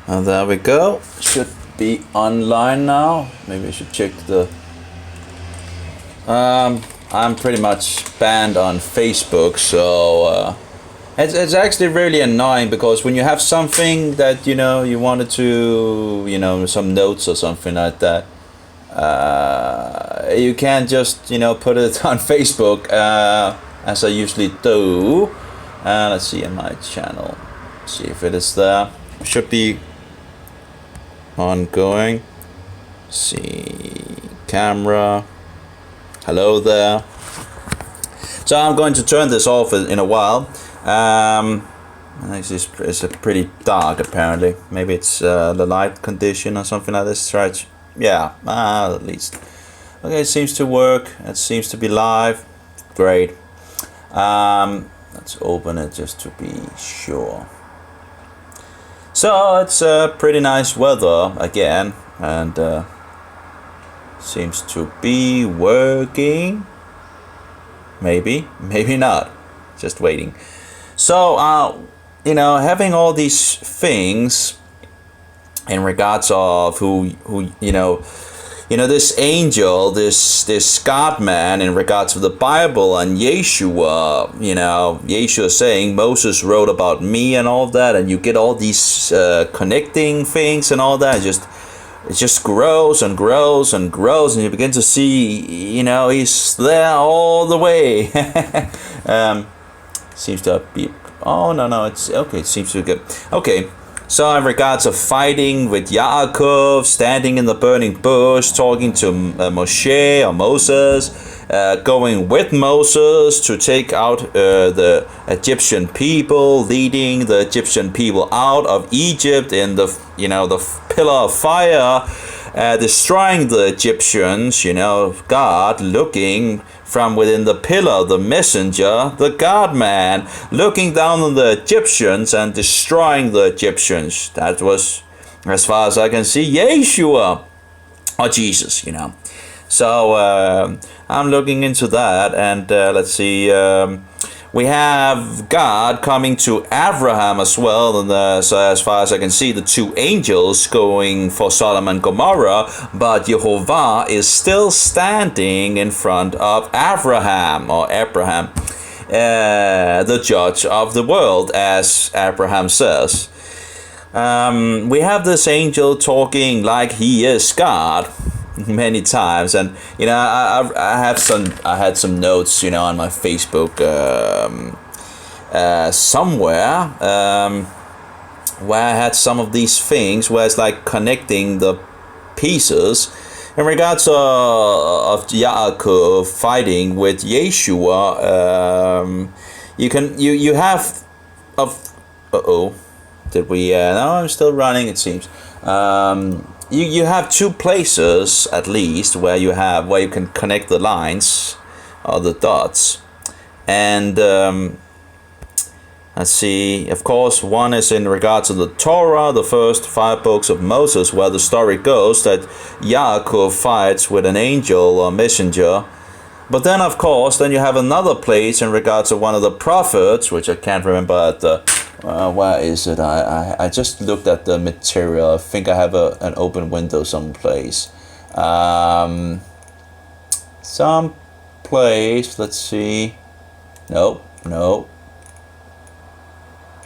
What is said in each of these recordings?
And there we go. Should be online now. Maybe I should check the. I'm pretty much banned on Facebook, so it's actually really annoying because when you have something that you wanted to some notes or something like that, you can't just put it on Facebook as I usually do. Let's see in my channel. See if it is there. Should be ongoing. See camera. Hello there. So I'm going to turn this off in a while. It's pretty dark apparently. Maybe it's the light condition or something like this. Right? Yeah, at least. Okay, it seems to work. It seems to be live. Great. Let's open it just to be sure. So it's pretty nice weather again, and seems to be working. Maybe not. Just waiting. So having all these things in regards of who this angel, this God man in regards to the Bible and Yeshua, Yeshua saying Moses wrote about me and all of that, and you get all these connecting things and all that. It just grows and grows and grows, and you begin to see, he's there all the way. Seems to be. Oh no, it's okay. It seems to be good. Okay. So in regards of fighting with Yaakov, standing in the burning bush, talking to Moshe or Moses, going with Moses to take out the Egyptian people, leading the Egyptian people out of Egypt in the pillar of fire, destroying the Egyptians. God looking from within the pillar, the messenger, the God-man, looking down on the Egyptians and destroying the Egyptians. That was, as far as I can see, Yeshua, or Jesus, So I'm looking into that, and let's see. We have God coming to Abraham as well, and so as far as I can see, the two angels going for Sodom and Gomorrah, but Jehovah is still standing in front of Abraham, the judge of the world, as Abraham says. We have this angel talking like he is God many times, and I had some notes on my Facebook somewhere where I had some of these things where it's like connecting the pieces in regards of Yaakov fighting with Yeshua. You have did we no, I'm still running, it seems. You have two places at least where you can connect the lines or the dots, and let's see. Of course, one is in regards to the Torah, the first 5 books of Moses, where the story goes that Yaakov fights with an angel or messenger. But then, of course, you have another place in regards to one of the prophets, which I can't remember at the. Where is it? I just looked at the material. I think I have an open window someplace. Someplace. Let's see. Nope.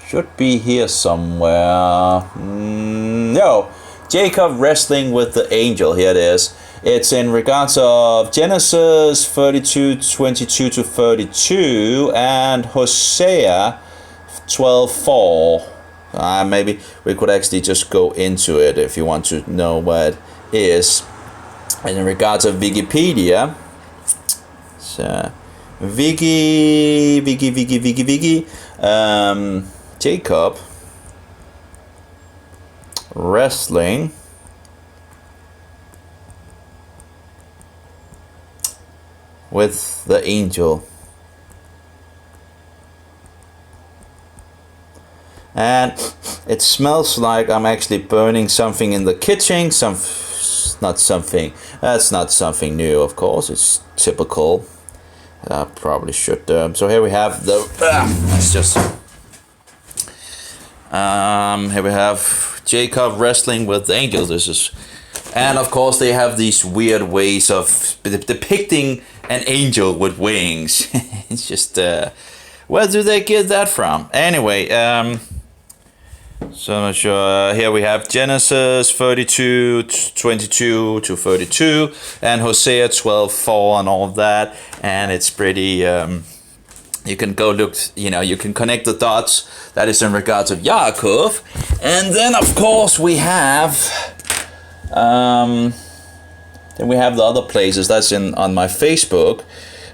Should be here somewhere. No. Jacob wrestling with the angel. Here it is. It's in regards of Genesis 32:22 to 32 and Hosea 12:4. Maybe we could actually just go into it if you want to know what it is. And in regards of Wikipedia, so Wiki, Jacob wrestling with the angel. And it smells like I'm actually burning something in the kitchen. That's not something new, of course. It's typical. I probably should. So here we have the. Let's just. Here we have Jacob wrestling with the angel. This is, and of course they have these weird ways of depicting an angel with wings. It's just, where do they get that from? Anyway, so I'm not sure. Here we have Genesis 32, 22 to 32, and Hosea 12:4 and all of that. And it's pretty, you can go look, you can connect the dots. That is in regards of Yaakov. And then of course we have, the other places. That's on my Facebook.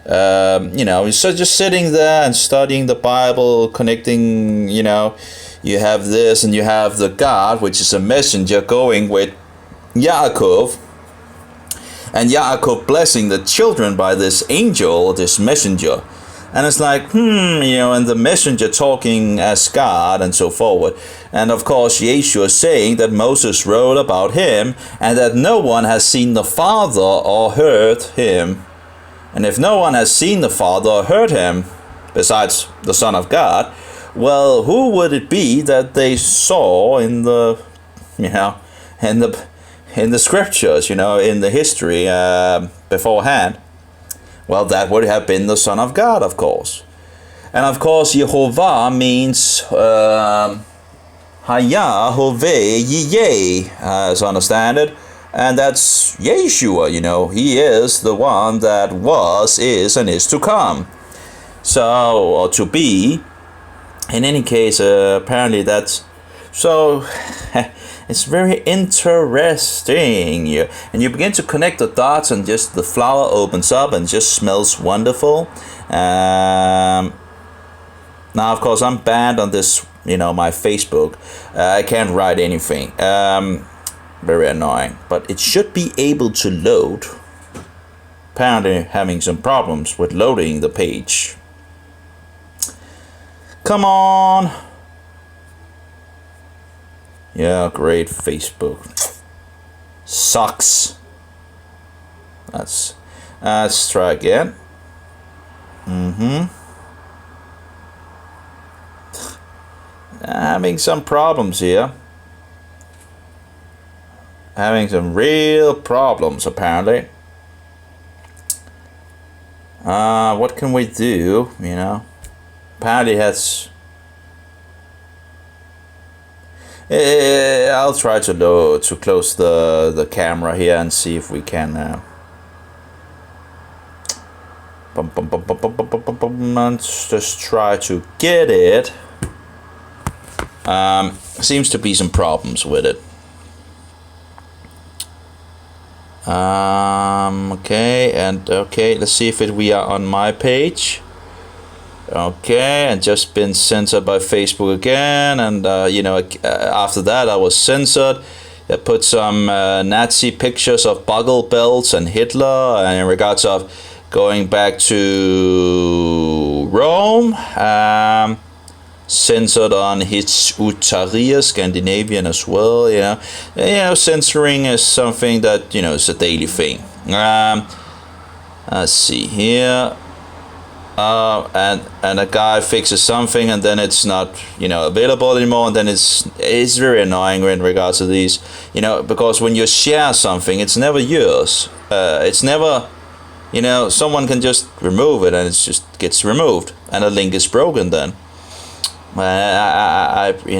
So just sitting there and studying the Bible, connecting, you have this and you have the God, which is a messenger going with Yaakov, and Yaakov blessing the children by this angel, this messenger. And it's like, and the messenger talking as God and so forward. And of course, Yeshua saying that Moses wrote about him and that no one has seen the Father or heard him. And if no one has seen the Father or heard him, besides the Son of God, well, who would it be that they saw in the, in the scriptures, in the history beforehand? Well, that would have been the Son of God, of course. And of course, Yehovah means Hayah, Hoveh, Yeh, as I understand it. And that's Yeshua, he is the one that was, is, and is to come. So, or to be. In any case, apparently that's, so it's very interesting. And you begin to connect the dots and just the flower opens up and just smells wonderful. Now, of course, I'm banned on this, my Facebook. I can't write anything. Very annoying. But it should be able to load. Apparently having some problems with loading the page. Come on. Yeah, great Facebook. Sucks. Let's try again. Having some problems here. Having some real problems apparently. What can we do, Apparently has. I'll try to close the camera here and see if we can. Let's just try to get it. Seems to be some problems with it. Okay, let's see if we are on my page. Okay, and just been censored by Facebook again, and after that I was censored. They put some Nazi pictures of buckle belts and Hitler, and in regards of going back to Rome, censored on his Utaria, Scandinavian as well. Censoring is something that is a daily thing. Let's see here. And a guy fixes something and then it's not available anymore, and then it's very annoying in regards to these, because when you share something, it's never yours. It's never, someone can just remove it and it just gets removed and a link is broken then.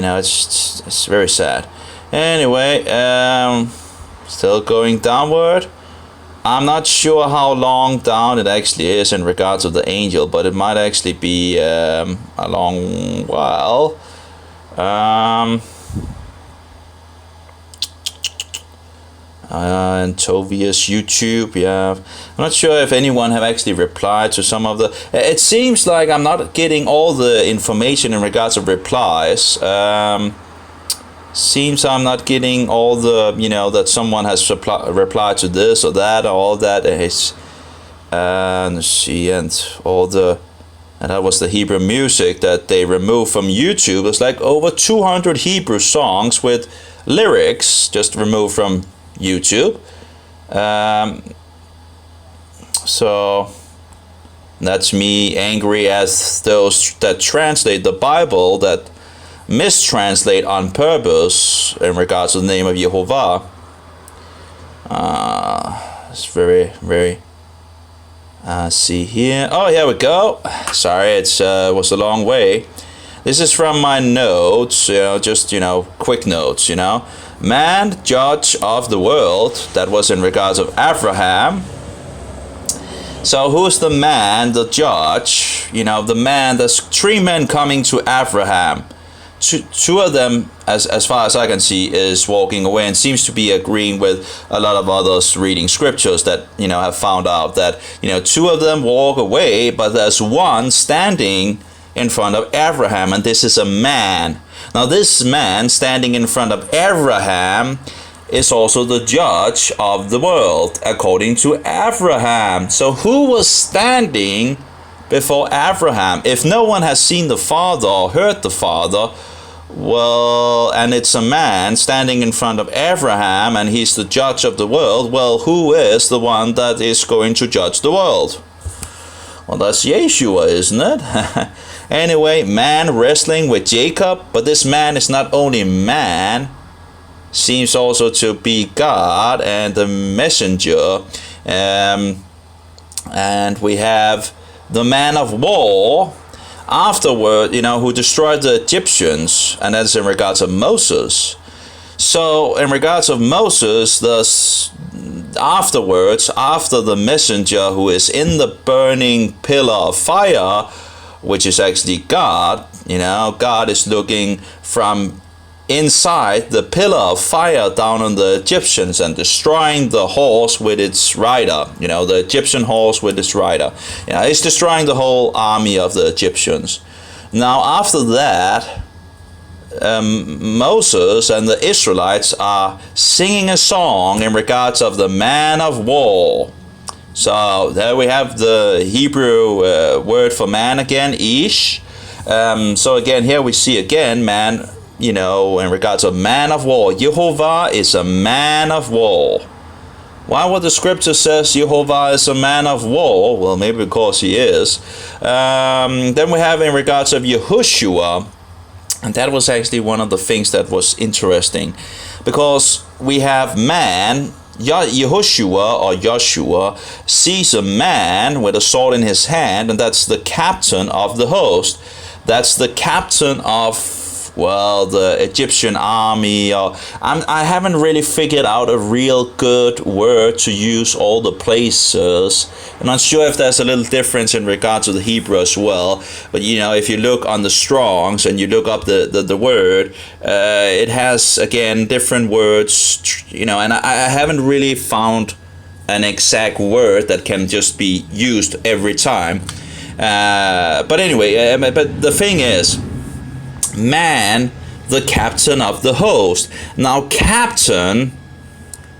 It's very sad. Anyway, still going downward. I'm not sure how long down it actually is in regards of the angel, but it might actually be a long while. And Tovia's YouTube, yeah. I'm not sure if anyone have actually replied to some of the. It seems like I'm not getting all the information in regards of replies. Seems I'm not getting all the, that someone has replied to this or that or all that. Let's see, and all the, and that was the Hebrew music that they removed from YouTube. It's like over 200 Hebrew songs with lyrics just removed from YouTube. So that's me angry as those that translate the Bible that mistranslate on purpose else in regards to the name of Yehovah. It's very, very. See here. Oh, here we go. Sorry, it was a long way. This is from my notes, just, quick notes, Man, judge of the world. That was in regards of Abraham. So who's the man, the judge? The man, there's 3 men coming to Abraham. Two of them, as far as I can see, is walking away and seems to be agreeing with a lot of others reading scriptures that, have found out that, 2 of them walk away, but there's one standing in front of Abraham, and this is a man. Now this man standing in front of Abraham is also the judge of the world, according to Abraham. So who was standing before Abraham? If no one has seen the Father or heard the Father, well, and it's a man standing in front of Abraham and he's the judge of the world, well, who is the one that is going to judge the world? Well, that's Yeshua, isn't it? Anyway, man wrestling with Jacob, but this man is not only man, seems also to be God and the messenger. And we have the man of war afterward, who destroyed the Egyptians, and that's in regards of Moses. So in regards of Moses, afterwards, after the messenger who is in the burning pillar of fire, which is actually God, God is looking from inside the pillar of fire down on the Egyptians and destroying the horse with its rider, the Egyptian horse with its rider. He's destroying the whole army of the Egyptians. Now after that, Moses and the Israelites are singing a song in regards of the man of war. So there we have the Hebrew word for man again, ish. So again, here we see again man, in regards of man of war. Yehovah is a man of war. Why would the scripture says Yehovah is a man of war? Well, maybe because he is. Then we have in regards of Yehoshua, and that was actually one of the things that was interesting, because we have man, Yehoshua or Joshua sees a man with a sword in his hand, and that's the captain of the host. That's the captain of, the Egyptian army. I haven't really figured out a real good word to use all the places. I'm not sure if there's a little difference in regards to the Hebrew as well. But if you look on the Strongs and you look up the word, it has again different words. And I haven't really found an exact word that can just be used every time. But anyway, but the thing is, man, the captain of the host. Now, captain,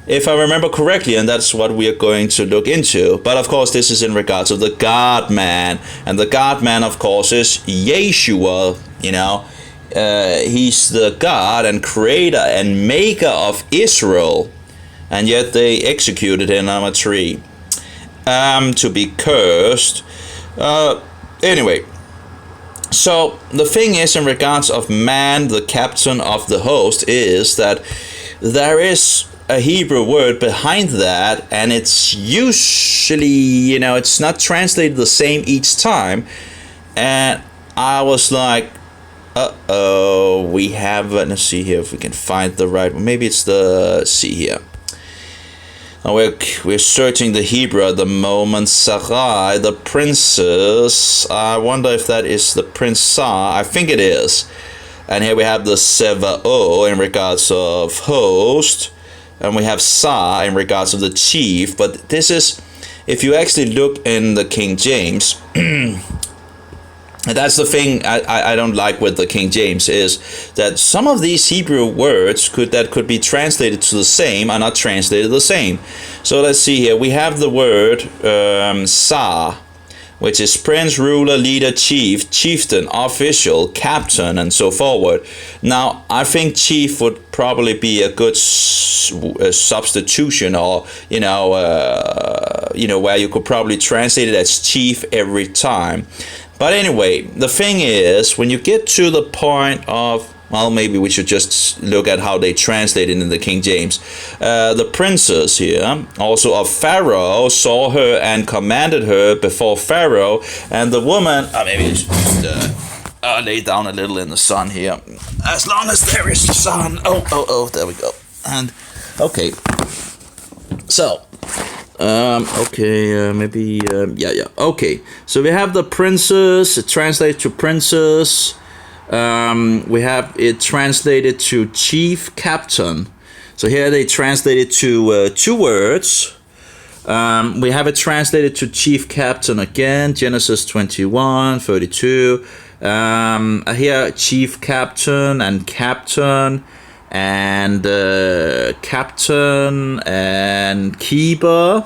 if I remember correctly, and that's what we are going to look into, but of course this is in regards of the God man, and the God man, of course, is Yeshua. He's the God and creator and maker of Israel, and yet they executed him on a tree to be cursed. Anyway, so the thing is, in regards of man, the captain of the host, is that there is a Hebrew word behind that, and it's usually, it's not translated the same each time. And I was like, we have, let's see here if we can find the right one. Maybe it's let's see here. We're searching the Hebrew at the moment. Sarai, the princess. I wonder if that is the prince Sar. I think it is. And here we have the Seva'o in regards of host. And we have Sa in regards of the chief. But this is, if you actually look in the King James, and that's the thing I don't like with the King James, is that some of these Hebrew words that could be translated to the same are not translated the same. So let's see here. We have the word Sa, which is prince, ruler, leader, chief, chieftain, official, captain, and so forward. Now, I think chief would probably be a good substitution, or where you could probably translate it as chief every time. But anyway, the thing is, when you get to the point of well, maybe we should just look at how they translate it in the King James. The princess here, also of Pharaoh, saw her and commanded her before Pharaoh, and the woman, maybe I should just lay down a little in the sun here, as long as there is sun. Oh, there we go. And, okay. So, okay. So we have the princess, it translates to princess. We have it translated to chief captain. So here they translated to 2 words. We have it translated to chief captain again, Genesis 21:32. Here chief captain and captain and captain and keeper.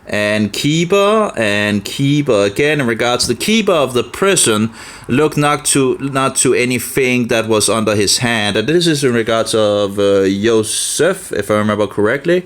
And keeper again. In regards to the keeper of the prison, look not to anything that was under his hand. And this is in regards of Joseph, if I remember correctly.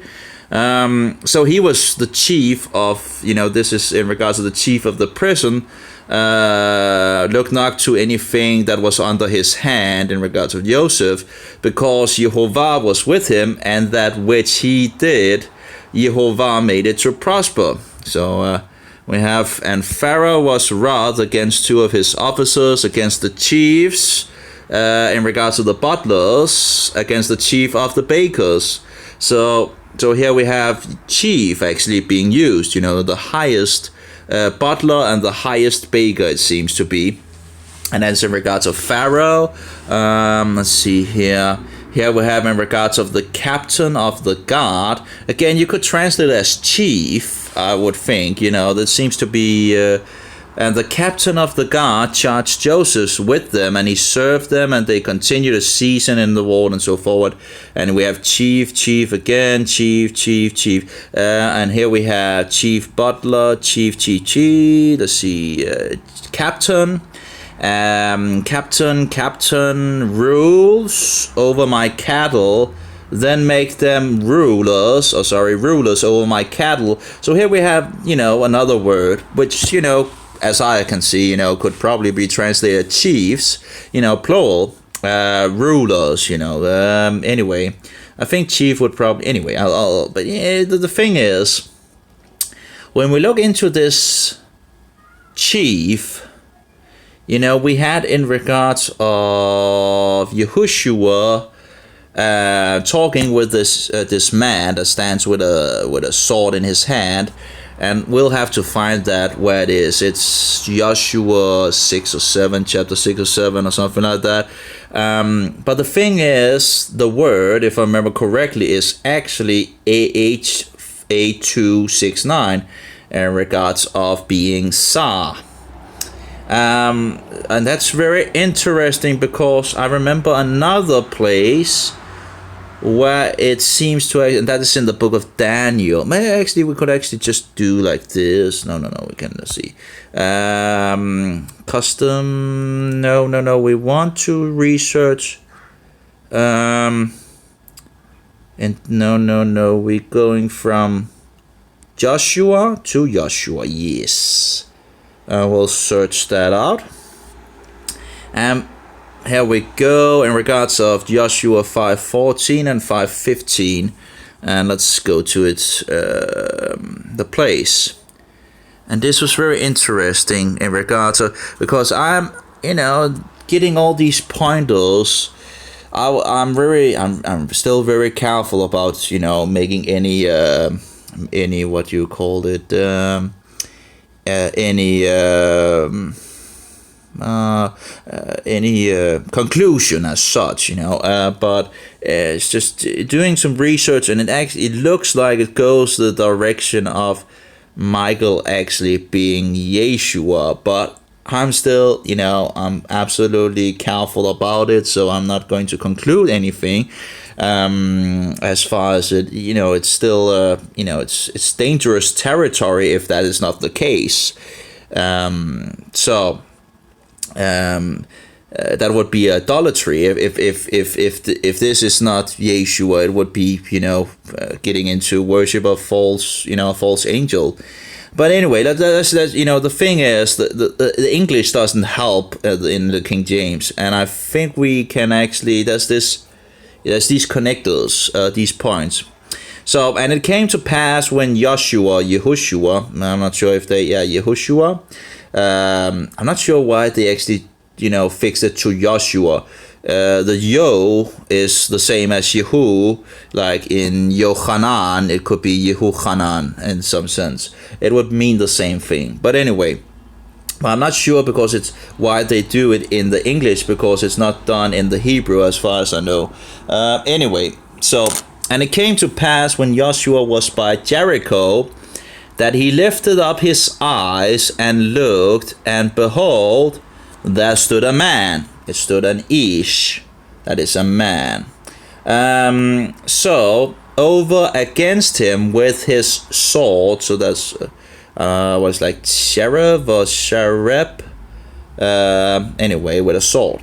So he was the chief of, this is in regards to the chief of the prison. Look not to anything that was under his hand, in regards of Joseph, because Jehovah was with him, and that which he did, Jehovah made it to prosper. So we have, and Pharaoh was wroth against 2 of his officers, against the chiefs, in regards to the butlers, against the chief of the bakers. So here we have chief actually being used, the highest butler and the highest baker, it seems to be. And that's in regards of Pharaoh. Let's see here. Here we have in regards of the captain of the guard. Again, you could translate it as chief, I would think. That seems to be... and the captain of the guard charged Joseph with them, and he served them, and they continued a season in the war and so forward. And we have chief again, chief. And here we have chief butler, chief. Let's see, captain. Captain rules over my cattle, then make them rulers over my cattle. So here we have, another word, which, as I can see, could probably be translated chiefs, plural, rulers, anyway, I think chief would probably, anyway, but the thing is, when we look into this chief, we had in regards of Yahushua talking with this man that stands with a sword in his hand, and we'll have to find that where it is. It's Joshua 6 or 7, chapter 6 or 7 or something like that. But the thing is, the word, if I remember correctly, is actually AH8269 in regards of being Sar. And that's very interesting, because I remember another place where it seems to, and that is in the book of Daniel. Maybe we could just do like this. No, we can, let's see. Custom, no, we want to research. And no, we're going from Joshua to Joshua, yes. We'll search that out. Here we go in regards of Joshua 5:14 and 5:15, and let's go to it, the place. And this was very interesting in regards of, because I'm getting all these pointers. I'm still very careful about making any what you called it. Any conclusion as such, but it's just doing some research, and it looks like it goes the direction of Michael actually being Yeshua, but I'm still, I'm absolutely careful about it, so I'm not going to conclude anything. As far as it, it's still, it's dangerous territory if that is not the case. That would be idolatry. If this is not Yeshua, it would be getting into worship of false angel. But anyway, that's the thing is the English doesn't help in the King James, and I think we can actually there's these connectors, these points. So, and it came to pass when Yehoshua, I'm not sure if Yehoshua, I'm not sure why they actually fixed it to Joshua. The Yo is the same as Yehu, like in Yochanan, it could be Yehochanan in some sense. It would mean the same thing. But anyway, I'm not sure because it's why they do it in the English, because it's not done in the Hebrew as far as I know. Anyway, so, and it came to pass when Joshua was by Jericho, that he lifted up his eyes and looked, and behold, there stood a man. It stood an Ish, that is a man. So over against him with his sword. So that's was like Sheriff or Sharep. Anyway, with a sword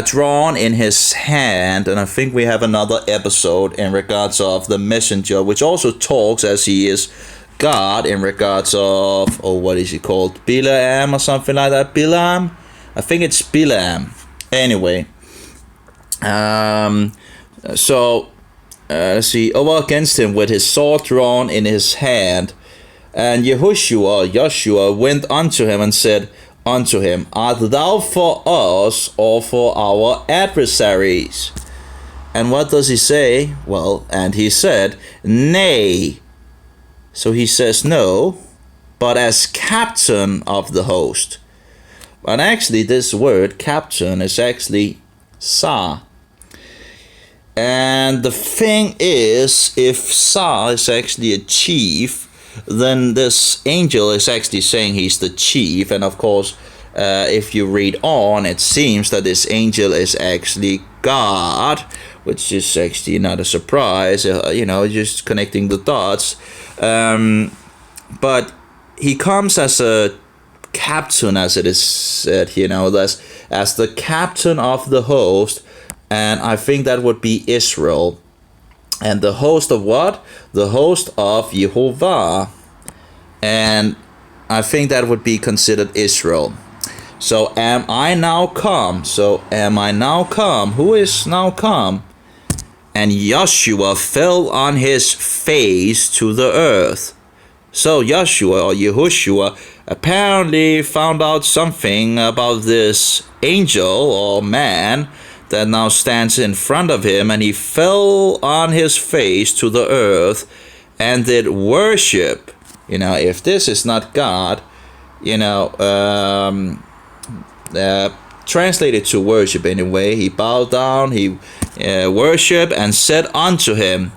drawn in his hand. And I think we have another episode in regards of the messenger, which also talks as he is God in regards of, what is he called? Bilaam or something like that. Bilaam? I think it's Bilaam. Anyway. So, let's see. Over against him with his sword drawn in his hand. And Joshua went unto him and said unto him, Art thou for us or for our adversaries? And what does he say? Well, and he said, Nay. So he says no, but as captain of the host. But actually this word captain is actually Sar. And the thing is, if Sar is actually a chief, then this angel is actually saying he's the chief. And of course, if you read on, it seems that this angel is actually God, which is actually not a surprise, just connecting the dots. But he comes as a captain, as it is said, as the captain of the host, and I think that would be Israel. And the host of what? The host of Jehovah. And I think that would be considered Israel. So am I now come? Who is now come? And Joshua fell on his face to the earth. So Joshua or Yehoshua apparently found out something about this angel or man that now stands in front of him, and he fell on his face to the earth and did worship. If this is not God, translated to worship anyway, he bowed down, he worshiped and said unto him,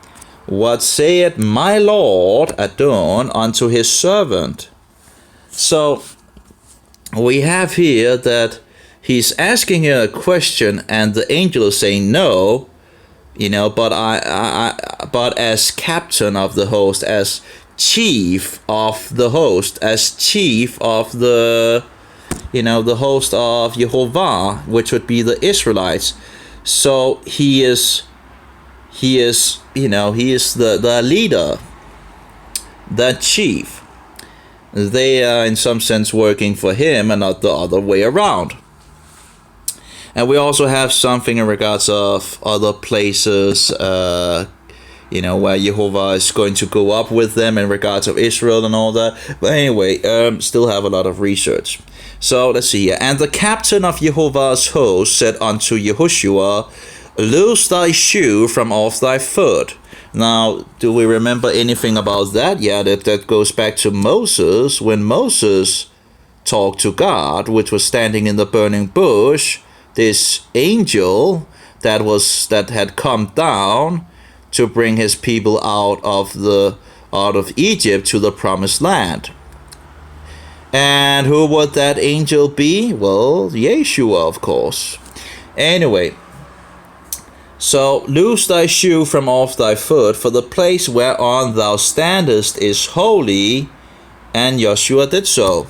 What saith my Lord Adon unto his servant? So we have here that he's asking a question, and the angel is saying no, but as captain of the host, as chief of the host, as chief of the host of Jehovah, which would be the Israelites. So he is the leader, the chief. They are in some sense working for him and not the other way around. And we also have something in regards of other places, where Jehovah is going to go up with them in regards of Israel and all that. But anyway, still have a lot of research. So let's see here. And the captain of Jehovah's host said unto Yehoshua, Loose thy shoe from off thy foot. Now, do we remember anything about that? Yeah, that goes back to Moses, when Moses talked to God, which was standing in the burning bush. This angel that had come down to bring his people out of Egypt to the promised land. And who would that angel be? Well, Yeshua, of course. Anyway, so loose thy shoe from off thy foot, for the place whereon thou standest is holy. And Joshua did so.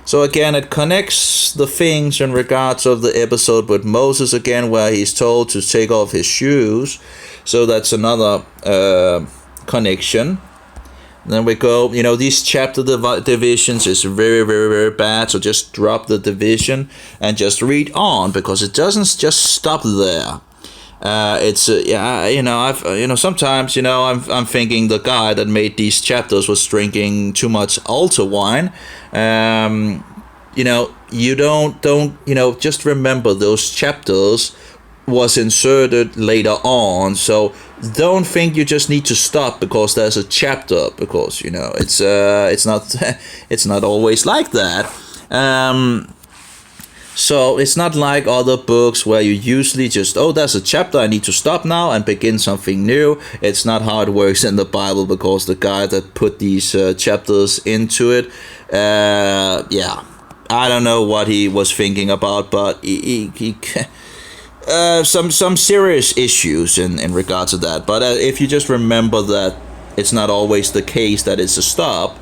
So again, it connects the things in regards of the episode with Moses again, where he's told to take off his shoes. So that's another connection. Then we go, these chapter divisions is very, very, very bad. So just drop the division and just read on, because it doesn't just stop there. Sometimes, I'm thinking the guy that made these chapters was drinking too much altar wine. You don't, just remember those chapters was inserted later on. So don't think you just need to stop because there's a chapter, because it's not it's not always like that. So it's not like other books where you usually just, there's a chapter, I need to stop now and begin something new. It's not how it works in the Bible, because the guy that put these chapters into it, I don't know what he was thinking about, but he some serious issues in regards to that. But if you just remember that it's not always the case that it's a stop.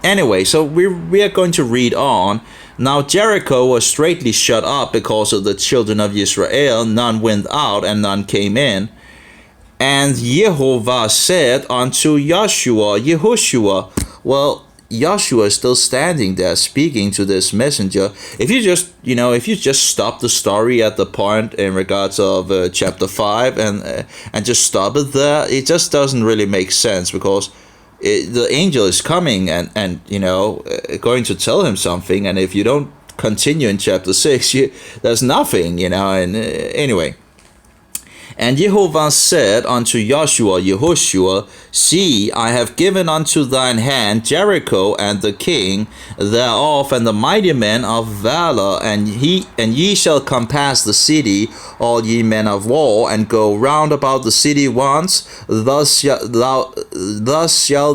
Anyway, so we are going to read on. Now Jericho was straightly shut up because of the children of Israel. None went out and none came in. And Jehovah said unto Yehoshua, well, Joshua is still standing there speaking to this messenger. If you just stop the story at the point in regards of chapter 5 and just stop it there, it just doesn't really make sense, because the angel is coming and going to tell him something, and if you don't continue in chapter 6, there's nothing, and anyway. And Jehovah said unto Yehoshua, See, I have given unto thine hand Jericho and the king thereof and the mighty men of valor, and ye shall compass the city, all ye men of war, and go round about the city once. Thus shalt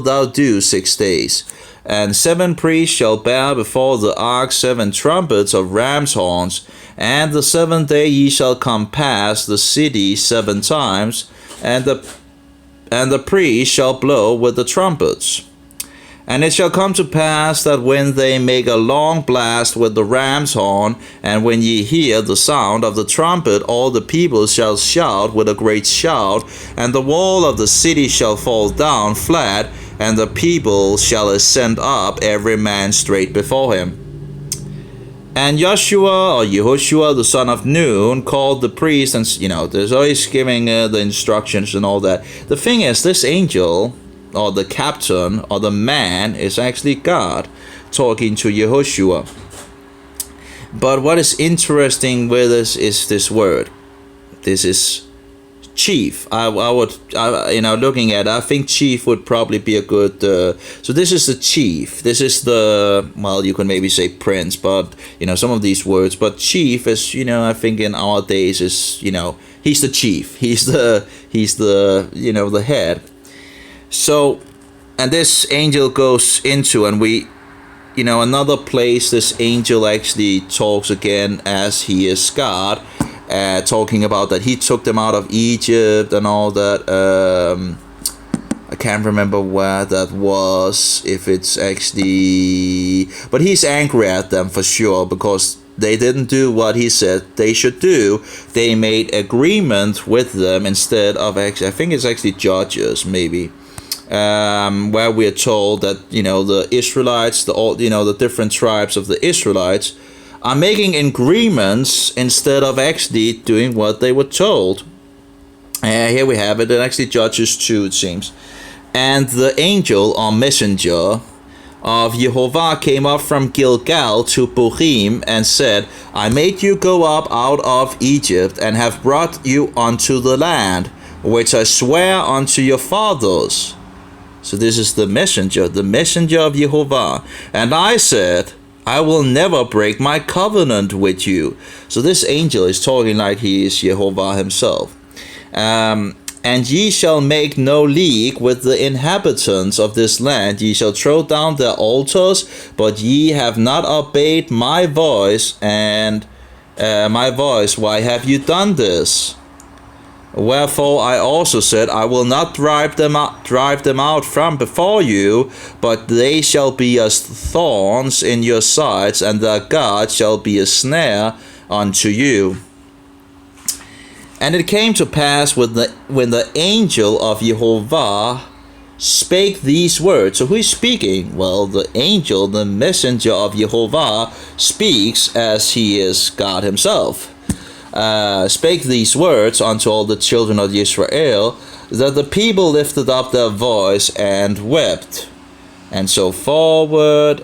thou do 6 days. And 7 priests shall bear before the ark 7 trumpets of ram's horns. And the 7th day ye shall compass the city 7 times, and the priest shall blow with the trumpets. And it shall come to pass that when they make a long blast with the ram's horn, and when ye hear the sound of the trumpet, all the people shall shout with a great shout, and the wall of the city shall fall down flat, and the people shall ascend up, every man straight before him. And Yehoshua, the son of Nun, called the priest, and there's always giving the instructions and all that. The thing is, this angel, or the captain, or the man, is actually God talking to Yehoshua. But what is interesting with this is this word. This is chief. Looking at it, I think chief would probably be a good, so this is the chief. This is the, well, you can maybe say prince, but, some of these words, but chief is, I think in our days is, he's the chief. He's the, the head. So, and this angel goes into, and we, another place this angel actually talks again as he is God, talking about that he took them out of Egypt and all that. I can't remember where that was, if it's actually, but he's angry at them for sure, because they didn't do what he said they should do. They made agreement with them instead of actually, I think it's actually Judges maybe, where we're told that the Israelites, the different tribes of the Israelites are making agreements instead of actually doing what they were told. Here we have it. It actually Judges 2, it seems. And the angel or messenger of Jehovah came up from Gilgal to Bochim and said, I made you go up out of Egypt and have brought you unto the land which I swear unto your fathers. So this is the messenger of Jehovah. And I said, I will never break my covenant with you. So this angel is talking like he is Jehovah himself. And ye shall make no league with the inhabitants of this land. Ye shall throw down their altars, but ye have not obeyed my voice. And my voice, why have you done this? Wherefore I also said, I will not drive them out from before you, but they shall be as thorns in your sides, and their God shall be a snare unto you. And it came to pass when the angel of Jehovah spake these words. So who is speaking? Well, the angel, the messenger of Jehovah, speaks as he is God himself. Spake these words unto all the children of Israel, that the people lifted up their voice and wept. And so forward.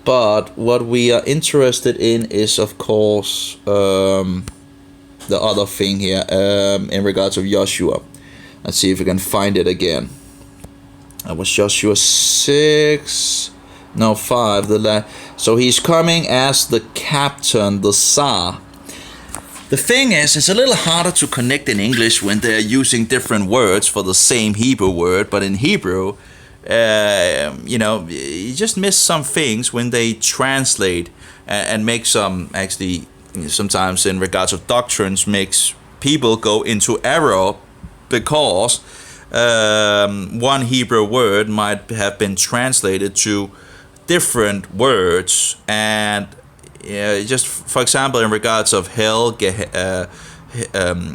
But what we are interested in is, of course, the other thing here in regards of Joshua. Let's see if we can find it again. That was Joshua 6, no 5. So he's coming as the captain, the Tsar. The thing is, it's a little harder to connect in English when they're using different words for the same Hebrew word. But in Hebrew, you just miss some things when they translate and make some, actually, sometimes in regards of doctrines, makes people go into error because one Hebrew word might have been translated to different words. And just for example, in regards of hell,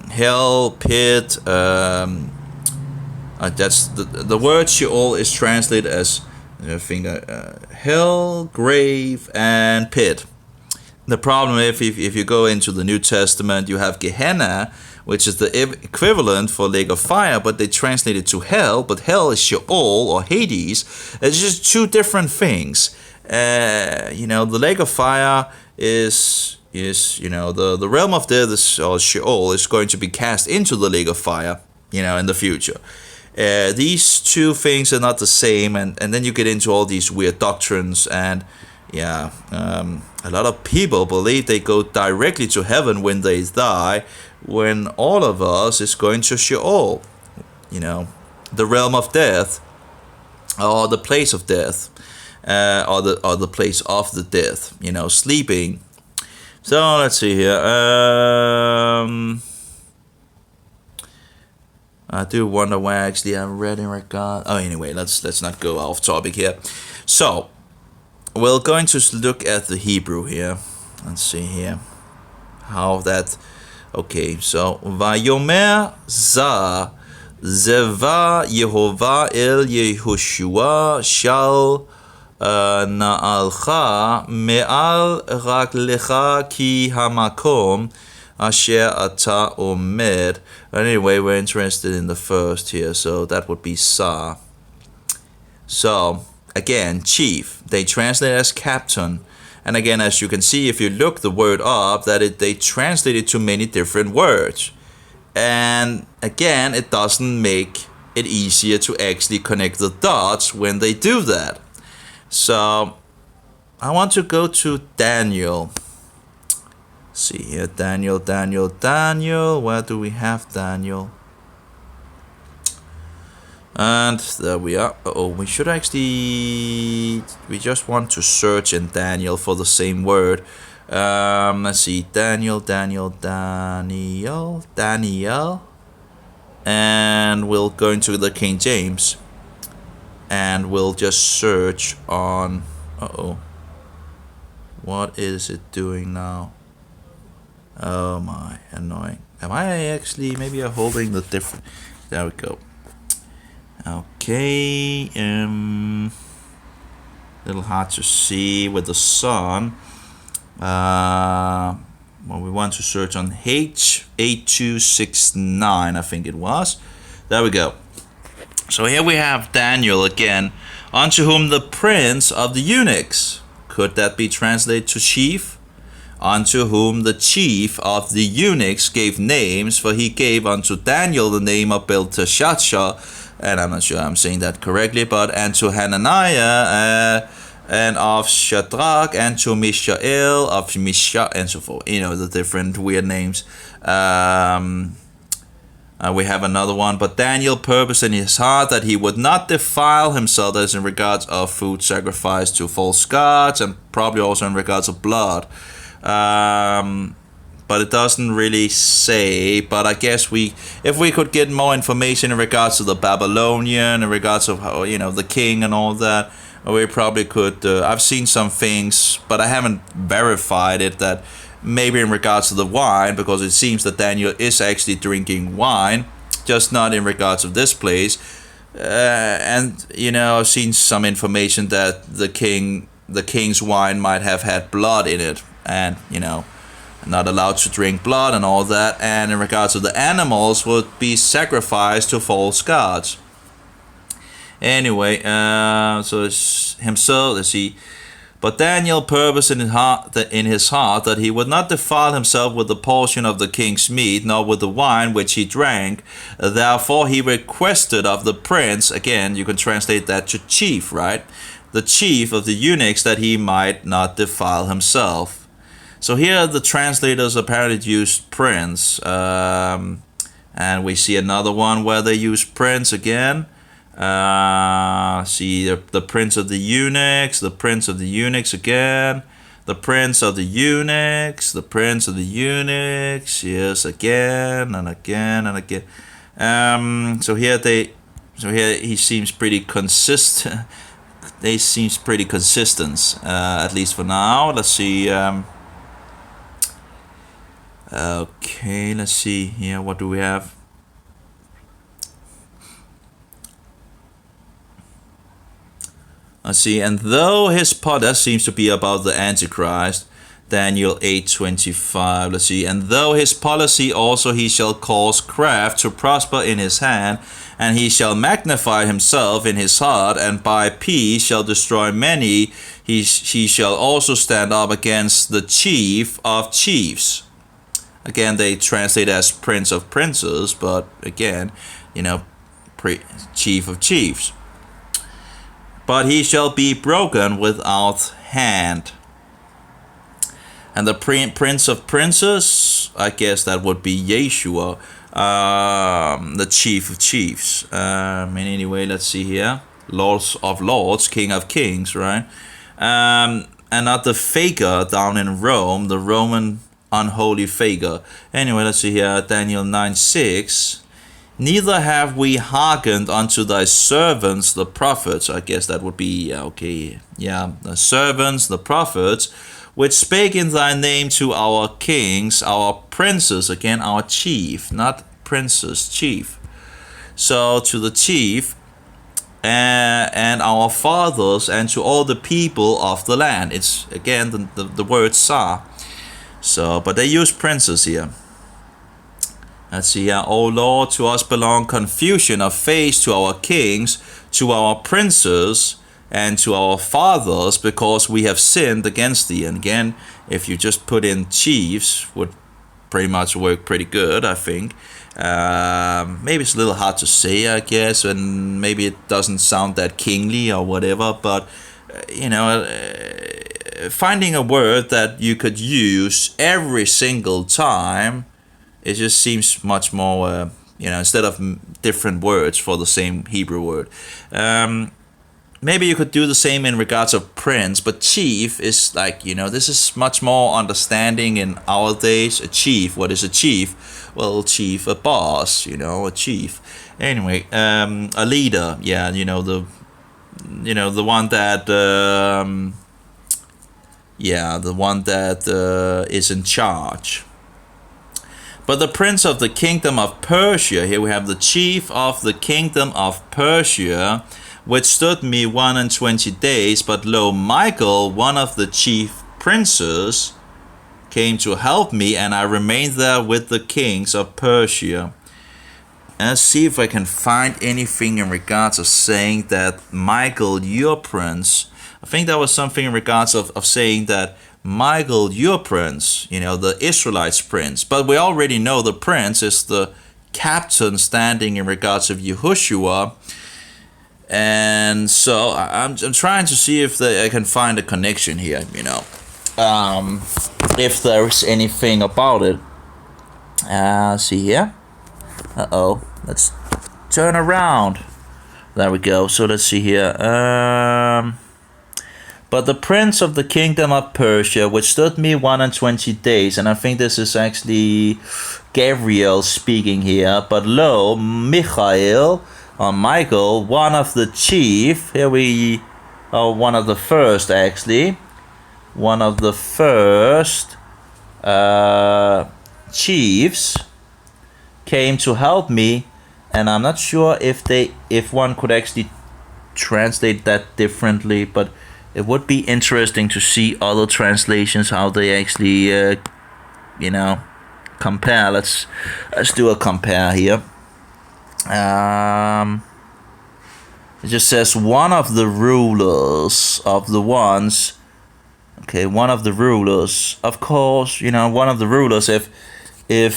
hell, pit, that's the word Sheol is translated as hell, grave, and pit. The problem if you go into the New Testament, you have Gehenna, which is the equivalent for lake of fire, but they translate it to hell. But hell is Sheol or Hades. It's just two different things. The lake of fire is the realm of death, or Sheol, is going to be cast into the lake of fire, in the future. These two things are not the same, and then you get into all these weird doctrines, and a lot of people believe they go directly to heaven when they die, when all of us is going to Sheol, the realm of death, or the place of death, or the place of the death, sleeping. So let's see here. I do wonder where actually I read in regard. Oh, anyway, let's not go off topic here. So we're going to look at the Hebrew here. Let's see here how that. Okay, so Vayomer Za Zeva Yehovah El Yehoshua Shal Na'alcha Me'al Raglecha Ki Hamakom Asher Ata Omed. Anyway, we're interested in the first here, so that would be Sa. So again, chief. They translate as captain. And again, as you can see, if you look the word up, they translate it to many different words. And again, it doesn't make it easier to actually connect the dots when they do that. So I want to go to Daniel. See here, Daniel. Where do we have Daniel? And there we are. We should actually. We just want to search in Daniel for the same word. Let's see, Daniel. And we'll go into the King James. And we'll just search on. What is it doing now? Oh my, annoying. Am I actually, maybe I'm holding the different. There we go. Okay, little hard to see with the sun. Well, we want to search on H8269, I think it was. There we go. So here we have Daniel again, unto whom the prince of the eunuchs. Could that be translated to chief? Unto whom the chief of the eunuchs gave names, for he gave unto Daniel the name of Belteshazzar, and I'm not sure I'm saying that correctly, and to Hananiah, and of Shadrach, and to Mishael, of Mishah, and so forth. The different weird names. We have another one. But Daniel purposed in his heart that he would not defile himself, as in regards of food sacrificed to false gods, and probably also in regards of blood. But it doesn't really say. But I guess if we could get more information in regards to the Babylonian, in regards of how, the king and all that, we probably could. I've seen some things, but I haven't verified it, that maybe in regards to the wine, because it seems that Daniel is actually drinking wine, just not in regards of this place. And I've seen some information that the king's wine might have had blood in it, and not allowed to drink blood and all that. And in regards to the animals, would be sacrificed to false gods. Anyway, so it's himself. Let's see. But Daniel purposed in his heart that he would not defile himself with the portion of the king's meat, nor with the wine which he drank. Therefore he requested of the prince, again, you can translate that to chief, right? The chief of the eunuchs, that he might not defile himself. So here the translators apparently used prince. And we see another one where they use prince again. See the prince of the eunuchs, the prince of the eunuchs again, the prince of the eunuchs, the prince of the eunuchs, yes, again and again and again. So here he seems pretty consistent. They seems pretty consistent, at least for now. Let's see. Okay, let's see here. What do we have? Let's see, and though his that seems to be about the Antichrist, Daniel 8:25. Let's see, and though his policy also he shall cause craft to prosper in his hand, and he shall magnify himself in his heart, and by peace shall destroy many, he shall also stand up against the chief of chiefs. Again, they translate as prince of princes, but again, chief of chiefs. But he shall be broken without hand. And the prince of princes, I guess that would be Yeshua, the chief of chiefs. Anyway, let's see here. Lords of lords, king of kings, right? And not the faker down in Rome, the Roman unholy faker. Anyway, let's see here. Daniel 9:6. Neither have we hearkened unto thy servants the prophets. I guess that would be, the servants, the prophets, which spake in thy name to our kings, our princes, again, our chief, not princes, chief. So to the chief, and our fathers, and to all the people of the land. It's, again, the word Sar. So, but they use princes here. Let's see here. O Lord, to us belong confusion of face, to our kings, to our princes, and to our fathers, because we have sinned against thee. And again, if you just put in chiefs, would pretty much work pretty good, I think. Maybe it's a little hard to say, I guess, and maybe it doesn't sound that kingly or whatever, but, finding a word that you could use every single time, it just seems much more, instead of different words for the same Hebrew word. Maybe you could do the same in regards of prince, but chief is like, this is much more understanding in our days. A chief, what is a chief? Well, chief, a boss, a chief. Anyway, a leader, the one that, the one that is in charge. But the prince of the kingdom of Persia, here we have the chief of the kingdom of Persia, which stood me 21 days. But lo, Michael, one of the chief princes, came to help me, and I remained there with the kings of Persia. And let's see if I can find anything in regards of saying that Michael, your prince. I think that was something in regards of saying that Michael, your prince, the Israelites' prince. But we already know the prince is the captain standing in regards of Yehoshua. And so I'm trying to see if I can find a connection here, if there's anything about it. See here. Let's turn around. There we go. So let's see here. But the prince of the kingdom of Persia, which stood me 21 days, and I think this is actually Gabriel speaking here. But lo, Michael, or Michael, one of the chief, one of the first actually, one of the first chiefs came to help me, and I'm not sure if one could actually translate that differently, but it would be interesting to see other translations how they actually compare. Let's do a compare here. It just says one of the rulers of the ones. Okay, one of the rulers. Of course, one of the rulers. If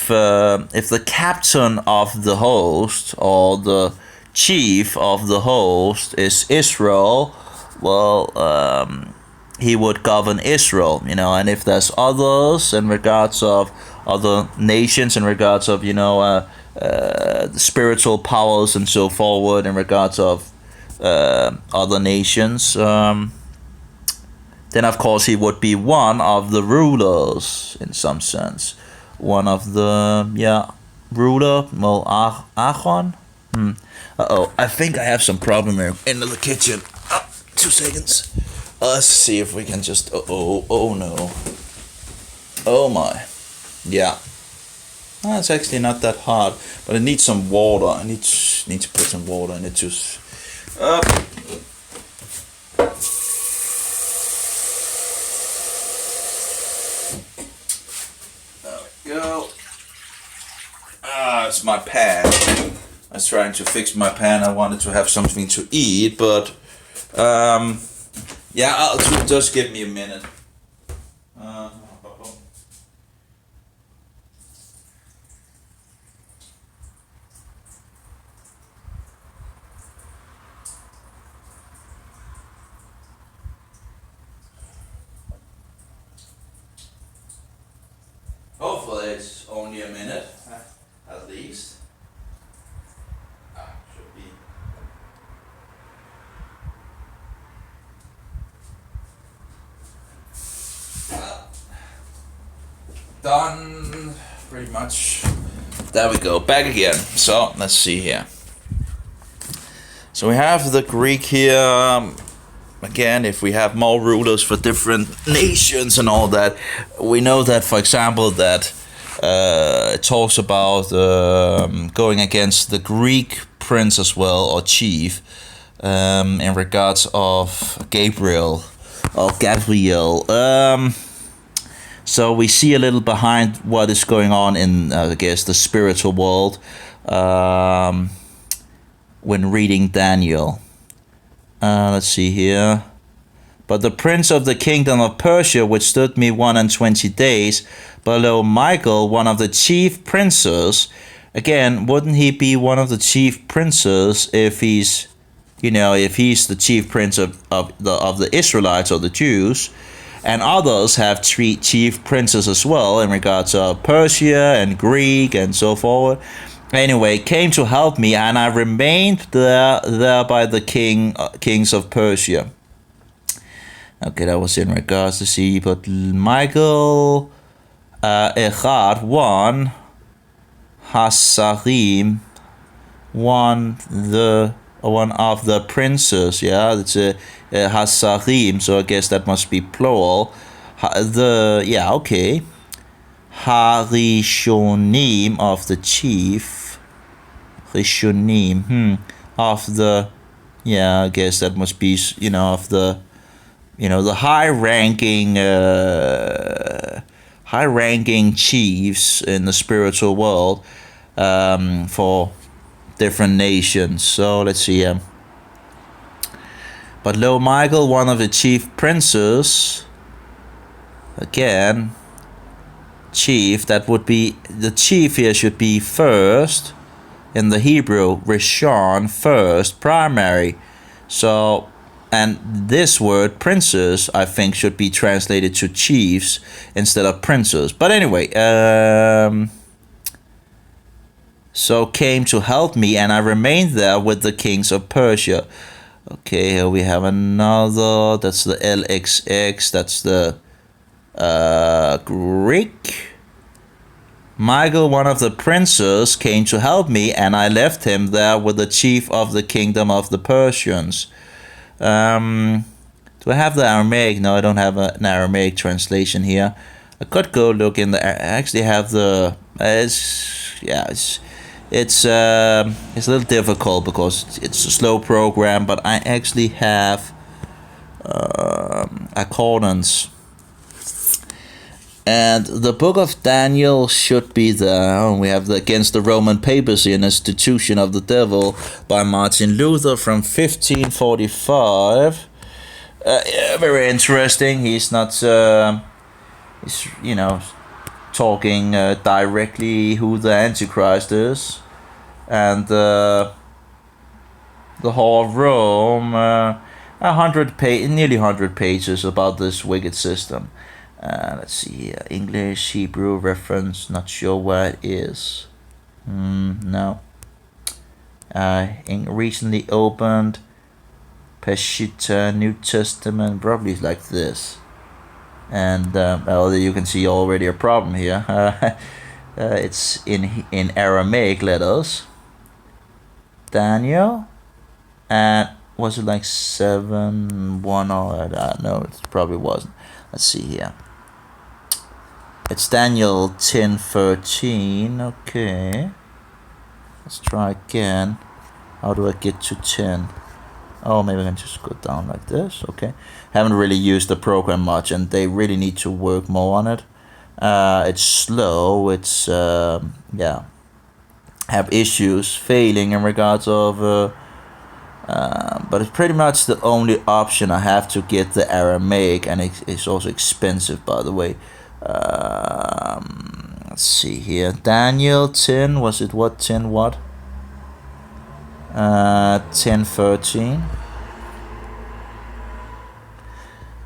the captain of the host or the chief of the host is Israel, well, he would govern Israel, and if there's others in regards of other nations, in regards of the spiritual powers and so forward, in regards of other nations, then of course he would be one of the rulers in some sense, one of the ruler. Well, Achon. I think I have some problem here in the kitchen. 2 seconds. Let's see if we can just. Oh no. Oh my. Yeah. It's actually not that hard, but it needs some water. I need to put some water in it too. There we go. It's my pan. I was trying to fix my pan. I wanted to have something to eat, but just give me a minute. Hopefully it's only a minute, at least. Should be. Done, pretty much. There we go, back again. So, let's see here. So we have the Greek here. Again, if we have more rulers for different nations and all that, we know that, for example, that it talks about going against the Greek prince as well, or chief, in regards of Gabriel. So we see a little behind what is going on in, I guess, the spiritual world when reading Daniel. Let's see here. But the prince of the kingdom of Persia withstood me 120 days, below Michael, one of the chief princes. Again, wouldn't he be one of the chief princes if he's, if he's the chief prince of the Israelites or the Jews? And others have three chief princes as well in regards of Persia and Greek and so forth. Anyway, came to help me, and I remained there by the kings of Persia. Okay, that was in regards to see, but Michael, Echad, one, Hasarim, one of the princes. Yeah, it's a Hasarim, so I guess that must be plural. Okay. Harishonim of the chief. Rishonim, of the, I guess that must be, of the, the high-ranking chiefs in the spiritual world, for different nations. So let's see. But lo, Michael, one of the chief princes, again. Chief, that would be, the chief here should be first in the Hebrew, Rishon, first, primary. So, and this word princes, I think, should be translated to chiefs instead of princes. But anyway, so came to help me, and I remained there with the kings of Persia. Okay, here we have another, that's the LXX, that's the Greek. Michael, one of the princes, came to help me, and I left him there with the chief of the kingdom of the Persians. Do I have the Aramaic? No, I don't have an Aramaic translation here. I could go look in the. I actually have the. It's a little difficult because it's a slow program, but I actually have accordance. And the book of Daniel should be there. We have the Against the Roman Papacy, an Institution of the Devil by Martin Luther from 1545. Very interesting. He's not, talking directly who the Antichrist is. And the whole of Rome, nearly 100 pages about this wicked system. Let's see here. English, Hebrew reference. Not sure where it is. No. Recently opened. Peshitta, New Testament. Probably like this. And you can see already a problem here. It's in Aramaic letters. Daniel. And was it like 7-1 or no? It probably wasn't. Let's see here. It's Daniel 10:13. Okay. Let's try again. How do I get to 10? Oh, maybe I can just go down like this. Okay. Haven't really used the program much, and they really need to work more on it. It's slow. It's have issues, failing in regards of. But it's pretty much the only option I have to get the Aramaic, and it's also expensive, by the way. Let's see here. Daniel 10, was it what? 10 what? 10:13.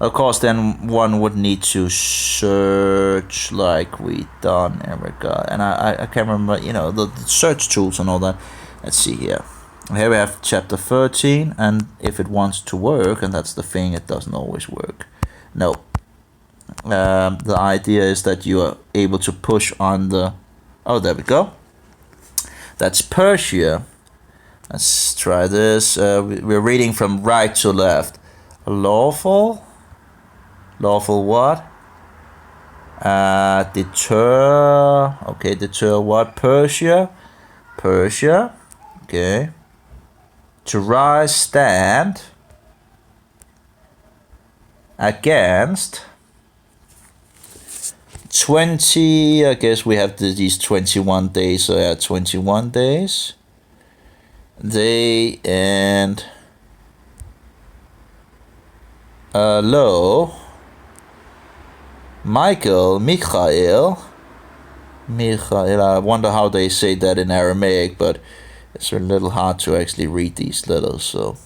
Of course, then one would need to search like we done in regard. And I can't remember, the search tools and all that. Let's see here. Here we have chapter 13, and if it wants to work, and that's the thing, it doesn't always work. No. The idea is that you are able to push on the... Oh, there we go. That's Persia. Let's try this. We're reading from right to left. Lawful? Lawful what? Deter. Okay, deter what? Persia. Persia. Okay. To rise, stand against 20. I guess we have these 21 days. So yeah, 21 days. They and lo. Michael. I wonder how they say that in Aramaic, but it's a little hard to actually read these letters. So,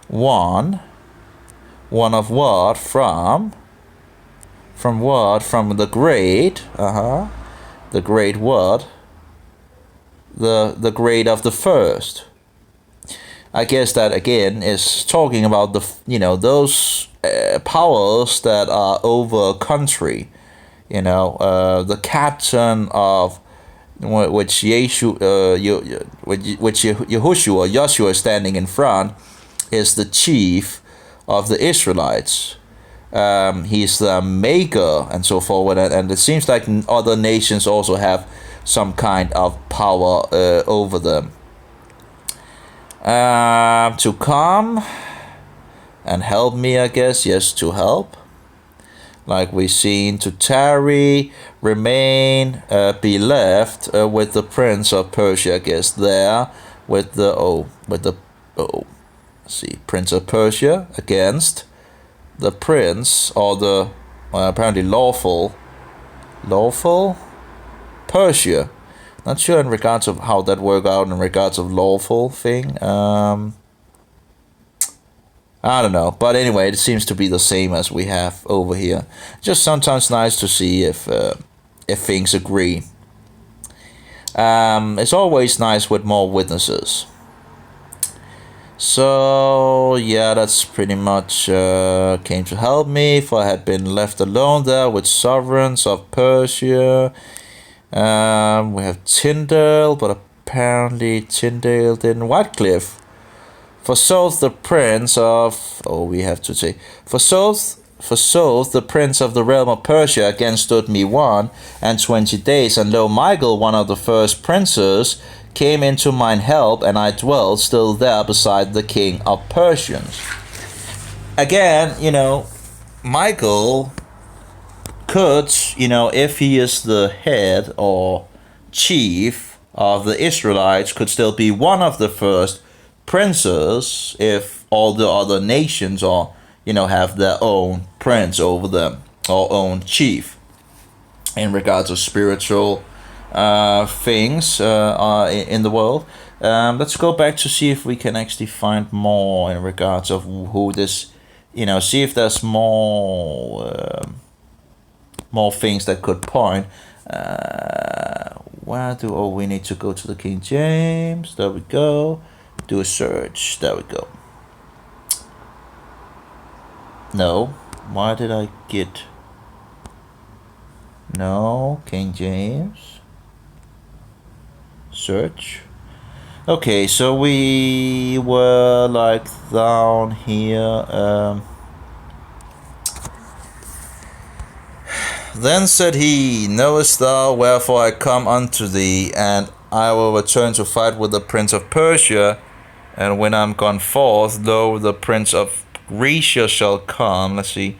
one of what? From what? From the great. The great what? The great of the first. I guess that again is talking about the those powers that are over a country. The captain of which Joshua is standing in front, is the chief of the Israelites. He's the maker and so forward, and it seems like other nations also have some kind of power over them. To come and help me, I guess. Yes, to help. Like we've seen, to tarry, remain, be left with the prince of Persia, I guess, there with the prince of Persia against the prince, or the apparently lawful Persia. Not sure in regards of how that work out in regards of lawful thing. I don't know, but anyway, it seems to be the same as we have over here. Just sometimes nice to see if things agree. It's always nice with more witnesses. So yeah, that's pretty much came to help me, for I had been left alone there with sovereigns of Persia. We have Tyndale, but apparently Tyndale didn't. Wycliffe. For Soth the prince of... for Soth for so the prince of the realm of Persia again stood me 21 days, and lo, Michael, one of the first princes, came into mine help, and I dwelt still there beside the king of Persians. Again, Michael could, if he is the head or chief of the Israelites, could still be one of the first princes if all the other nations are have their own prince over them or own chief in regards to spiritual things in the world. Let's go back to see if we can actually find more in regards of who this, see if there's more things that could point. We need to go to the King James. There we go. Do a search. There we go. No, why did I get... No, King James. Search. Okay, so we were like down here. Then said he, Knowest thou wherefore I come unto thee, and I will return to fight with the prince of Persia, and when I'm gone forth, lo, the prince of Grecia shall come. Let's see.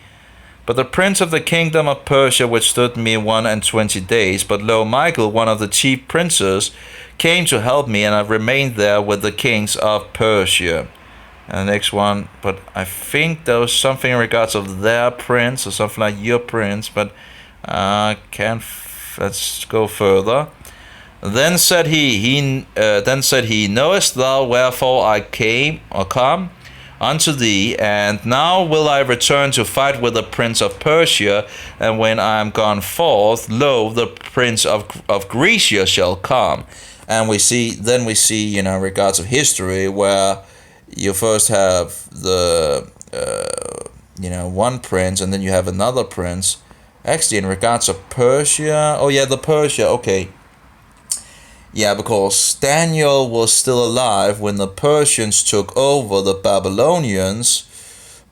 But the prince of the kingdom of Persia withstood me 21 days. But lo, Michael, one of the chief princes, came to help me, and I remained there with the kings of Persia. And the next one, but I think there was something in regards of their prince or something like your prince, but let's go further. Then said he, Knowest thou wherefore I come unto thee, and now will I return to fight with the prince of Persia, and when I am gone forth, lo, the prince of Grecia shall come. And we see, in regards of history, where you first have the, one prince, and then you have another prince. Actually, in regards of Persia, the Persia, okay. Yeah, because Daniel was still alive when the Persians took over the Babylonians.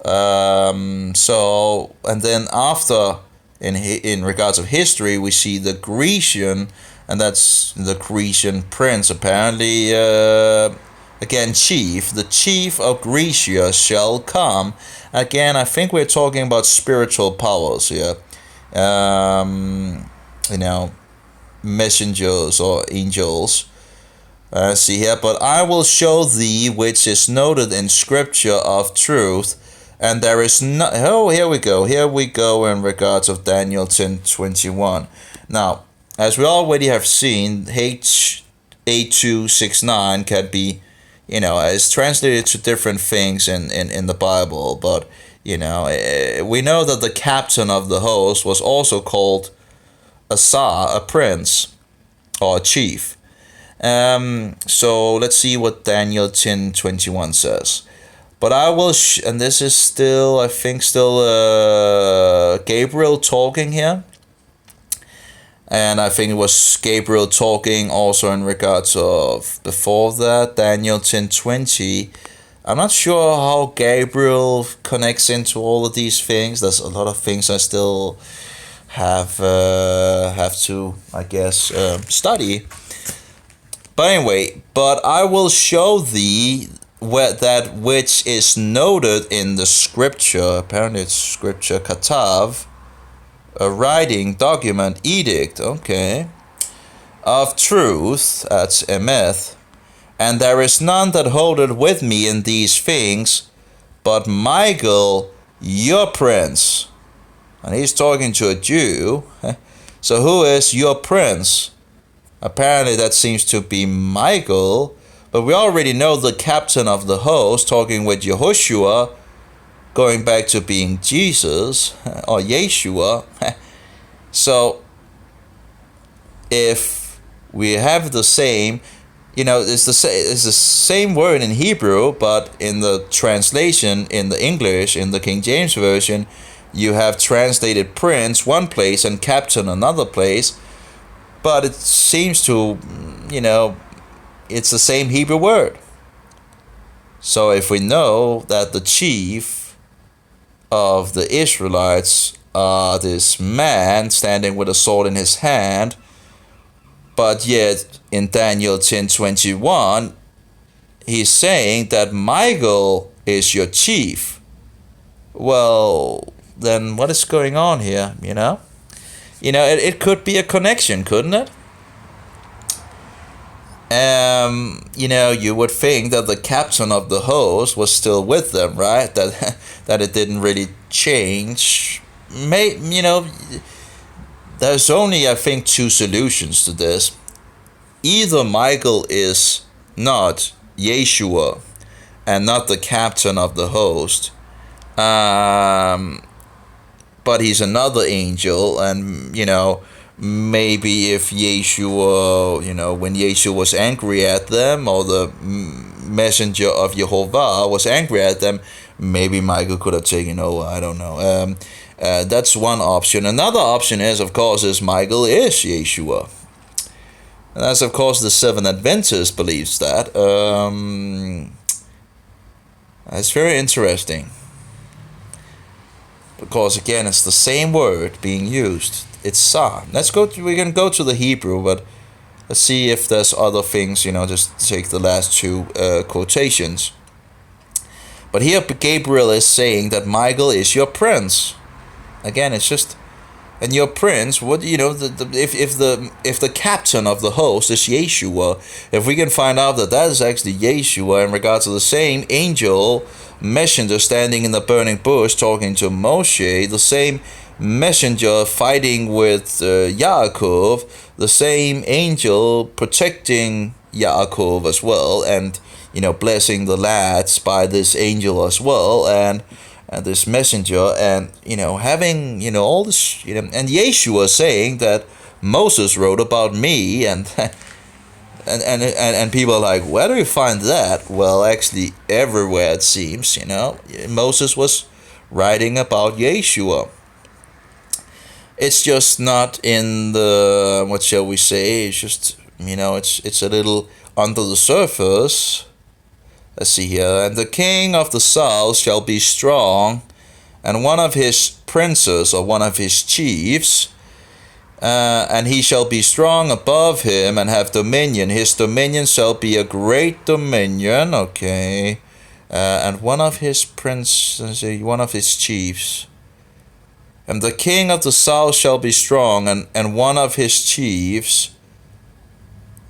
And then after, in regards of history, we see the Grecian, and that's the Grecian prince, apparently, again, chief. The chief of Grecia shall come. Again, I think we're talking about spiritual powers here. Messengers or angels. See here, but I will show thee which is noted in scripture of truth, and there is no... Oh, here we go in regards of Daniel 10:21. Now, as we already have seen, H8269 can be, is translated to different things in the Bible, but, we know that the captain of the host was also called a Tsar, a prince, or a chief. So let's see what Daniel 10:21 says. But I will, and this is still, I think, Gabriel talking here. And I think it was Gabriel talking also in regards of before that, Daniel 10:20. I'm not sure how Gabriel connects into all of these things. There's a lot of things I still have to, I guess, study. But anyway, but I will show thee that which is noted in the scripture. Apparently it's scripture katav, a writing, document, edict, okay, of truth, that's emeth, and there is none that holdeth with me in these things, but Michael, your prince. And he's talking to a Jew. So who is your prince? Apparently that seems to be Michael. But we already know the captain of the host talking with Yehoshua, going back to being Jesus or Yeshua. So if we have the same, it's the same word in Hebrew, but in the translation in the English, in the King James Version, you have translated prince one place and captain another place, but it seems to, it's the same Hebrew word. So if we know that the chief of the Israelites are this man standing with a sword in his hand, but yet in Daniel 10:21, he's saying that Michael is your chief. Well, then what is going on here, you know? It could be a connection, couldn't it? You would think that the captain of the host was still with them, right? That it didn't really change. There's only, I think, two solutions to this. Either Michael is not Yeshua and not the captain of the host, but he's another angel, and maybe if Yeshua, when Yeshua was angry at them, or the messenger of Jehovah was angry at them, maybe Michael could have taken over. I don't know. That's one option. Another option is Michael is Yeshua. And that's, of course, the Seventh Adventist believes that. It's very interesting. Because, again, it's the same word being used. It's Sah. We're going to go to the Hebrew, but let's see if there's other things, just take the last two quotations. But here Gabriel is saying that Michael is your prince. Again, it's just, and your prince, if the captain of the host is Yeshua, if we can find out that is actually Yeshua in regards to the same angel messenger standing in the burning bush talking to Moshe, the same messenger fighting with Yaakov, the same angel protecting Yaakov as well, and blessing the lads by this angel as well, and this messenger, and having all this, and Yeshua saying that Moses wrote about me, and people are like, where do you find that? Well, actually everywhere it seems. Moses was writing about Yeshua. It's just not in the, what shall we say, it's just, it's a little under the surface. Let's see here. And the king of the south shall be strong, and one of his princes, or one of his chiefs, and he shall be strong above him and have dominion. His dominion shall be a great dominion. Okay. And one of his princes, one of his chiefs. And the king of the south shall be strong, and one of his chiefs,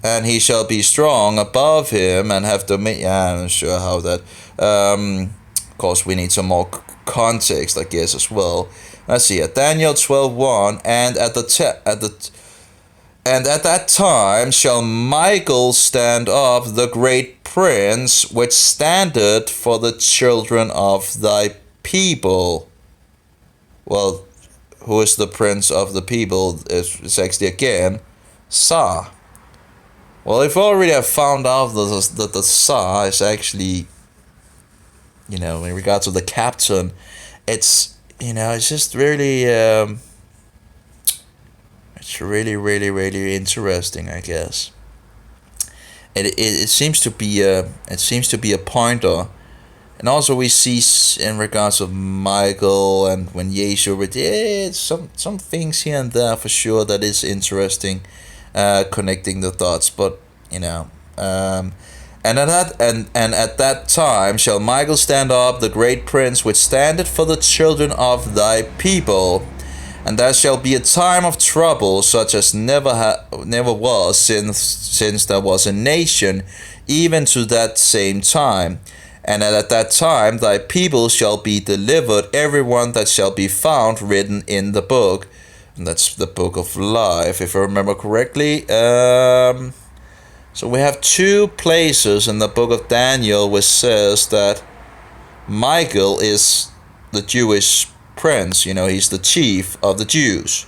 and he shall be strong above him and have dominion. Yeah, I'm not sure how that. Of course, we need some more context, I guess, as well. Let's see. At Daniel 12:1, and at that time shall Michael stand up, the great prince, which standeth for the children of thy people. Well, who is the prince of the people? It's actually, again, Sah. Well, if we already have found out that the Sah is actually, in regards to the captain, it's, it's just really, it's really, really, really interesting, I guess. It seems to be a pointer. And also we see in regards of Michael and when Yeshua, some things here and there for sure that is interesting, connecting the dots. But and at that time shall Michael stand up, the great prince, which standeth for the children of thy people, and there shall be a time of trouble such as never was since there was a nation, even to that same time. And at that time thy people shall be delivered, everyone that shall be found written in the book. And that's the book of life, if I remember correctly. So we have two places in the book of Daniel which says that Michael is the Jewish prince. He's the chief of the Jews.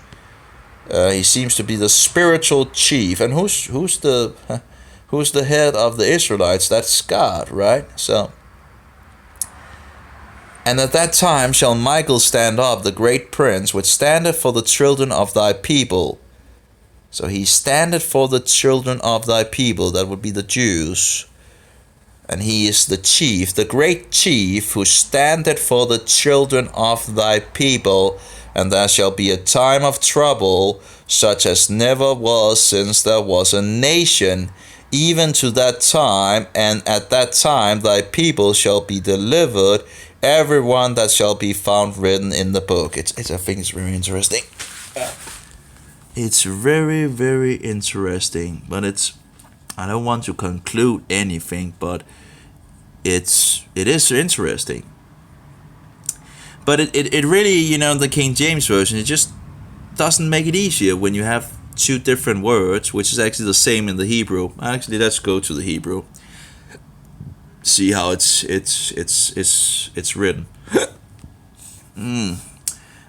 He seems to be the spiritual chief. And who's the head of the Israelites? That's God, right? So. And at that time shall Michael stand up, the great prince, which standeth for the children of thy people. So he standeth for the children of thy people, that would be the Jews. and he is the chief, the great chief, who standeth for the children of thy people. And there shall be a time of trouble, such as never was since there was a nation, even to that time, and at that time thy people shall be delivered, every one that shall be found written in the book. I think it's very interesting. It's very, very interesting, but I don't want to conclude anything, but it is interesting. But it really, the King James Version, it just doesn't make it easier when you have two different words, which is actually the same in the Hebrew. Actually, let's go to the Hebrew. See how it's written.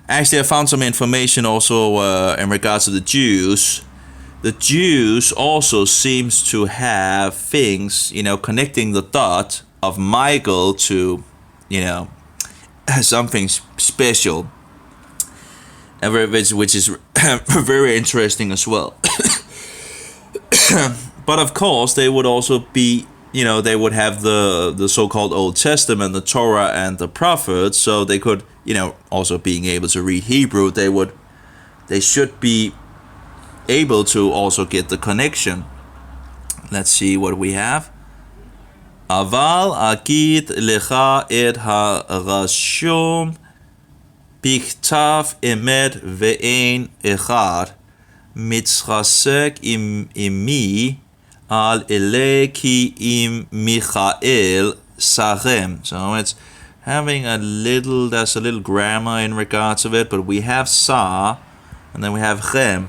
Actually, I found some information also in regards to the Jews. The Jews also seems to have things, connecting the dot of Michael to, something special, which is very interesting as well. But of course, they would also be, they would have the so-called Old Testament, the Torah and the prophets, so they could, also being able to read Hebrew, they should be able to also get the connection. Let's see what we have. Aval agid lecha et harashum biktav emet ve'ein echad mitzrasek imi al eleki im Michael sarem. So it's having there's a little grammar in regards of it, but we have sa, and then we have chem,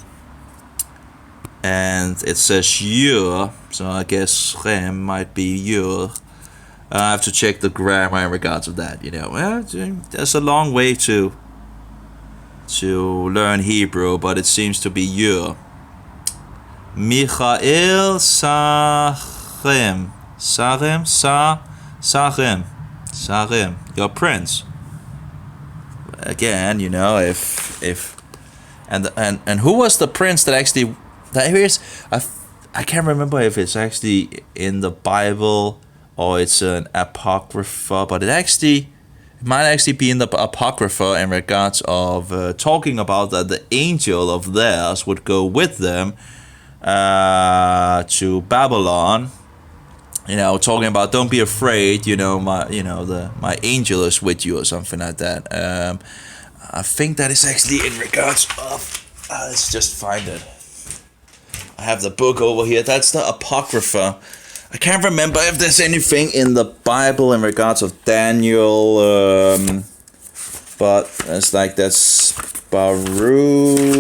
and it says yur, so I guess chem might be yur. I have to check the grammar in regards of that. Well, there's a long way to learn Hebrew, but it seems to be yur. Michael Sarem, Sarem, your prince. Again, if and who was the prince that actually? I can't remember if it's actually in the Bible or it's an apocrypha, but it might actually be in the apocrypha in regards of talking about that the angel of theirs would go with them to Babylon. Talking about don't be afraid. My angel is with you or something like that. I think that is actually in regards of. Let's just find it. I have the book over here. That's the Apocrypha. I can't remember if there's anything in the Bible in regards of Daniel, but it's like that's Baruch.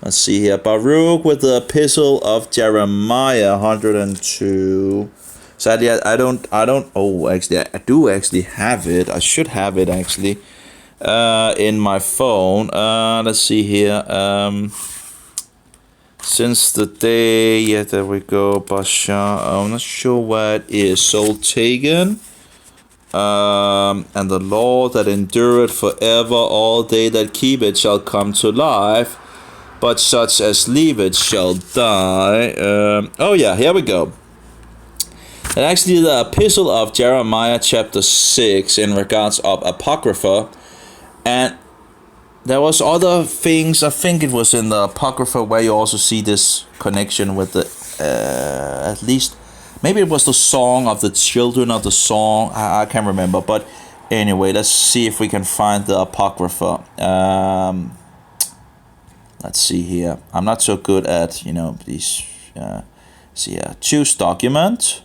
Let's see here. Baruch with the Epistle of Jeremiah 102. Sadly, I don't. Oh, actually, I do actually have it. I should have it actually in my phone. Let's see here. Since the day, yeah, there we go. Bashan. I'm not sure where it is. Soul taken. And the law that endureth forever, all they that keep it shall come to life, but such as leave it shall die. Oh yeah, here we go. And actually the Epistle of Jeremiah chapter 6 in regards of Apocrypha. And there was other things, I think it was in the Apocrypha where you also see this connection with the, at least, maybe it was the song of the children of the song, I can't remember. But anyway, let's see if we can find the Apocrypha. Let's see here. I'm not so good at, these, see here, choose document.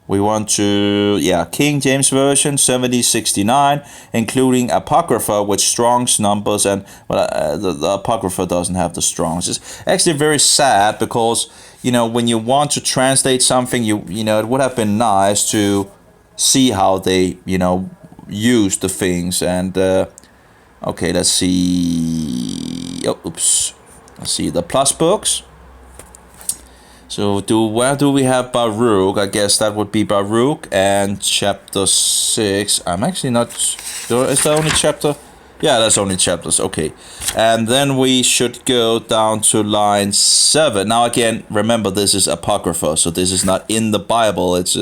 We want to, King James Version 7069, including Apocrypha with Strong's numbers, and the Apocrypha doesn't have the Strong's. It's actually very sad because, when you want to translate something, it would have been nice to see how they, use the things. And, okay, let's see. Oh, oops. Let's see the plus books. So where do we have Baruch? I guess that would be Baruch and chapter 6. I'm actually not sure. Is that only chapter? Yeah, that's only chapters. Okay. And then we should go down to line 7. Now, again, remember this is Apocrypha, so this is not in the Bible. It's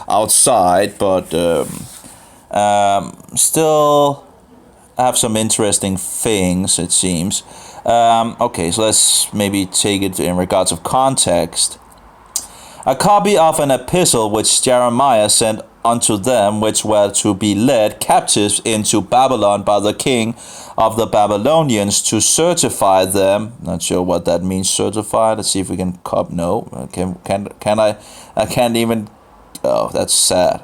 outside, but still have some interesting things, it seems. Okay, so let's maybe take it in regards of context. A copy of an epistle which Jeremiah sent unto them which were to be led captives into Babylon by the king of the Babylonians to certify them. Not sure what that means, certify. Let's see if we can no. Can I can't even. Oh, that's sad.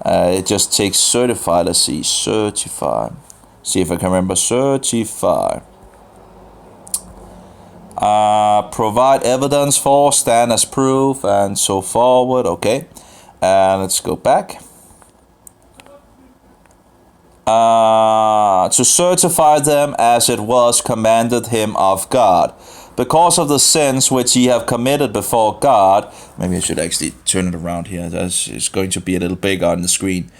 It just takes certify. Let's see, certify. See if I can remember certify. Provide evidence for, stand as proof, and so forward. Okay, let's go back. To certify them as it was commanded him of God, because of the sins which ye have committed before God. Maybe I should actually turn it around here. It's going to be a little bigger on the screen.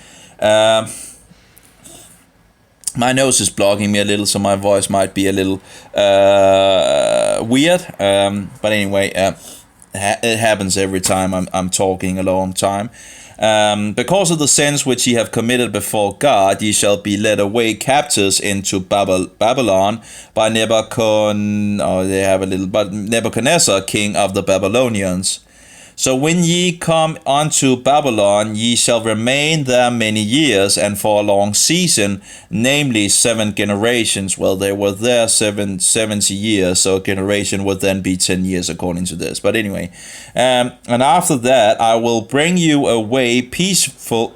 My nose is blocking me a little, so my voice might be a little weird. But anyway, it happens every time I'm talking a long time. Because of the sins which ye have committed before God, ye shall be led away captives into Babylon by Nebuchadnezzar, king of the Babylonians. So when ye come unto Babylon, ye shall remain there many years, and for a long season, namely 7 generations. Well, they were there 70 years, so a generation would then be 10 years according to this. But anyway, and after that, I will bring you away peaceable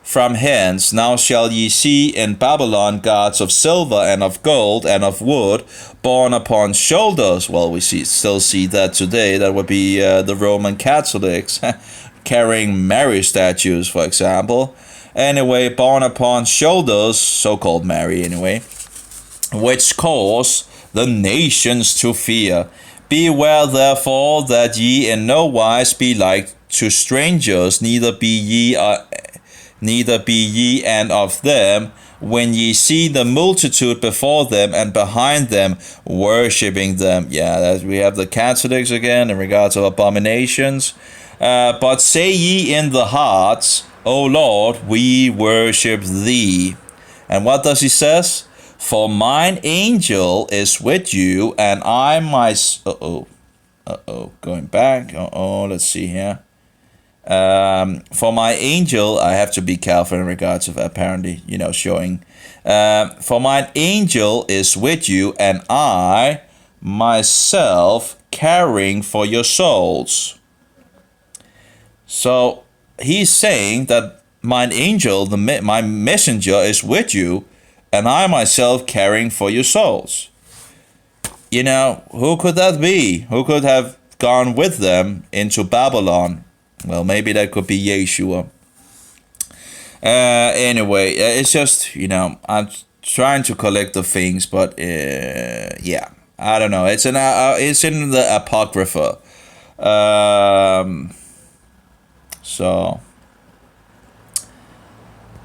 from hence. Now shall ye see in Babylon gods of silver and of gold and of wood, borne upon shoulders. Well, we still see that today. That would be the Roman Catholics carrying Mary statues, for example. Anyway, borne upon shoulders, so-called Mary anyway, which cause the nations to fear. Beware therefore that ye in no wise be like to strangers, neither be ye and of them, when ye see the multitude before them and behind them, worshipping them. Yeah, we have the Catholics again in regards of abominations. But say ye in the hearts, O Lord, we worship thee. And what does he says? For mine angel is with you, and I going back. Let's see here. For my angel, I have to be careful in regards of apparently, showing. For mine angel is with you, and I myself caring for your souls. So he's saying that mine angel, my messenger, is with you, and I myself caring for your souls. Who could that be? Who could have gone with them into Babylon? Well, maybe that could be Yeshua. Anyway, it's just, I'm trying to collect the things, but yeah, I don't know. It's in the Apocrypha. So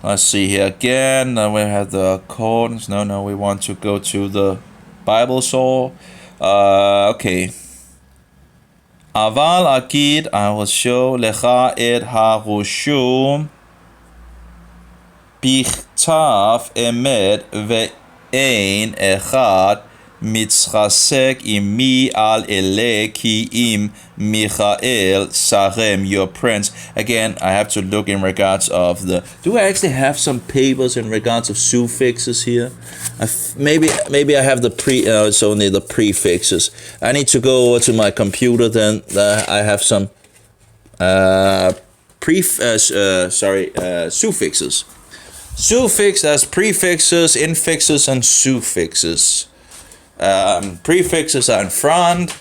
let's see here again. We have the accordance. No, we want to go to the Bible soul. Okay. Aval akid, I will show lecha et harushum bichtav emet ve'ein echad mitzchasek imi al ele ki im Michael Sarem, your prince. Again, I have to look in regards of do I actually have some papers in regards of suffixes here? Maybe I have it's only the prefixes. I need to go over to my computer, then I have some suffixes. Suffix as prefixes, infixes, and suffixes. Prefixes are in front,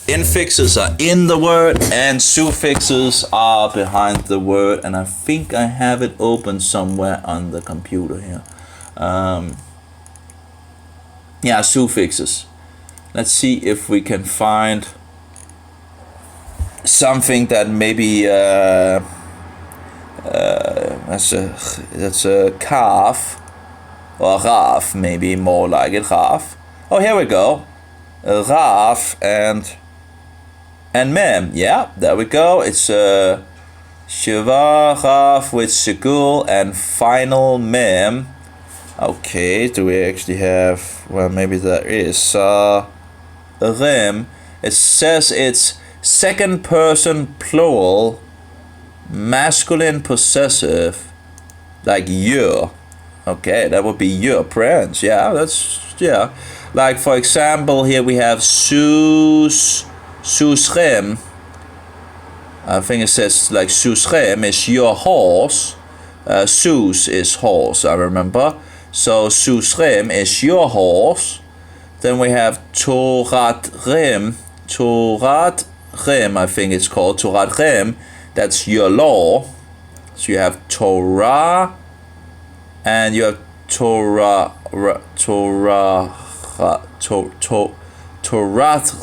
infixes are in the word, and suffixes are behind the word. And I think I have it open somewhere on the computer here. Yeah, suffixes. Let's see if we can find something that maybe that's a calf. or Raf, maybe more like it, Raf. Oh, here we go. Raf and Mem. Yeah, there we go. It's Shiva, Raf with Segul and final Mem. Okay, do we actually have, well, maybe there is Rem. It says it's second person plural, masculine possessive, like your. Okay, that would be your prince. Yeah, yeah. Like, for example, here we have Susrem. I think it says like Susrem is your horse. Sus is horse, I remember. So Susrem is your horse. Then we have Torat Rem, I think it's called Torat Rem. That's your law. So you have Torah, and you have Torat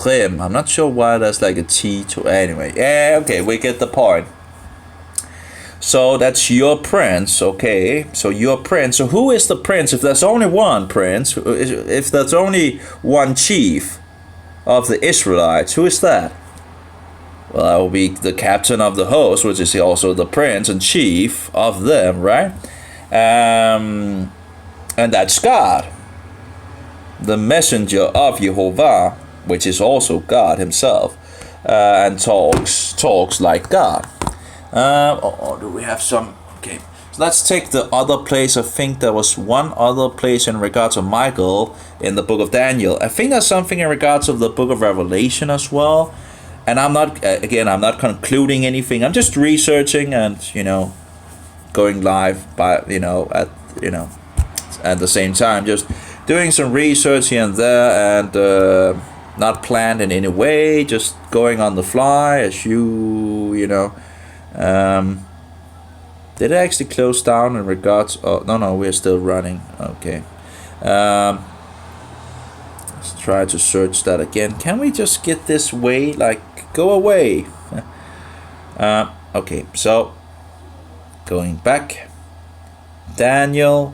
Rem. I'm not sure why there's like a T to anyway. Yeah, okay, we get the point. So that's your prince, okay? So your prince. So who is the prince? If there's only one prince, if there's only one chief of the Israelites, who is that? Well, that will be the captain of the host, which is also the prince and chief of them, right? And that's God, the messenger of Jehovah, which is also God himself, and talks like God. Or do we have some? Okay, so let's take the other place. I think there was one other place in regards to Michael in the book of Daniel. I think there's something in regards of the book of Revelation as well. And I'm not, again, I'm not concluding anything. I'm just researching and, going live at the same time, just doing some research here and there, and not planned in any way, just going on the fly as did it actually close down in regards? Oh, no, we're still running. Okay. Let's try to search that again. Can we just get this way? Like, go away. Okay, so going back. Daniel.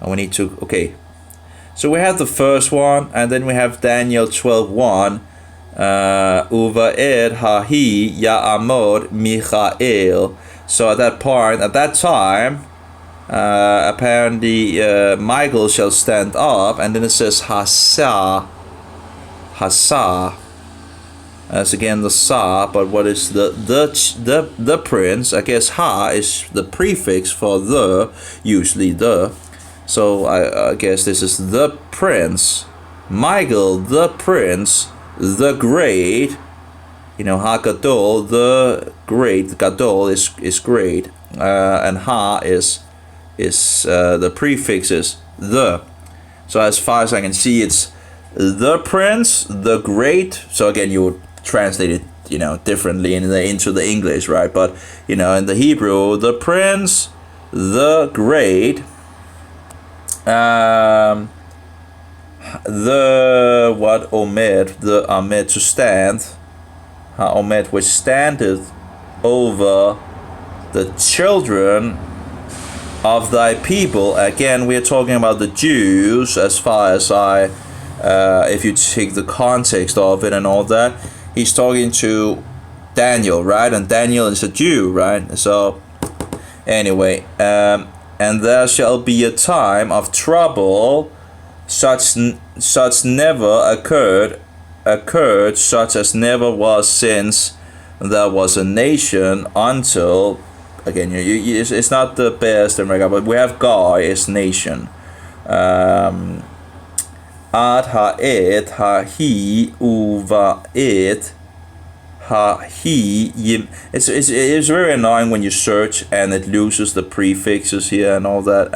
We need to, okay. So we have the first one, and then we have Daniel 12:1. Uva'ed hahi ya'amod Michael. So at that time, apparently Michael shall stand up, and then it says Hasa. As again the Sa, but what is the prince? I guess Ha is the prefix for the, usually the. So I guess this is the prince, Michael, the prince, the great. Ha-gadol, the great. Gadol is great, and Ha is the prefix is the. So as far as I can see, it's the prince, the great. So again, you would translate it, differently into the English, right? But in the Hebrew, the prince, the great, the what omed, the omed to stand, omed which standeth over the children of thy people. Again, we are talking about the Jews, as far as if you take the context of it and all that. He's talking to Daniel, right? And Daniel is a Jew, right? So anyway, and there shall be a time of trouble, such never occurred, such as never was since there was a nation until. Again, it's not the best in regard, but we have Goy is nation. Ad ha'et ha'hi uva'et ha'hi yim. It's very annoying when you search and it loses the prefixes here and all that.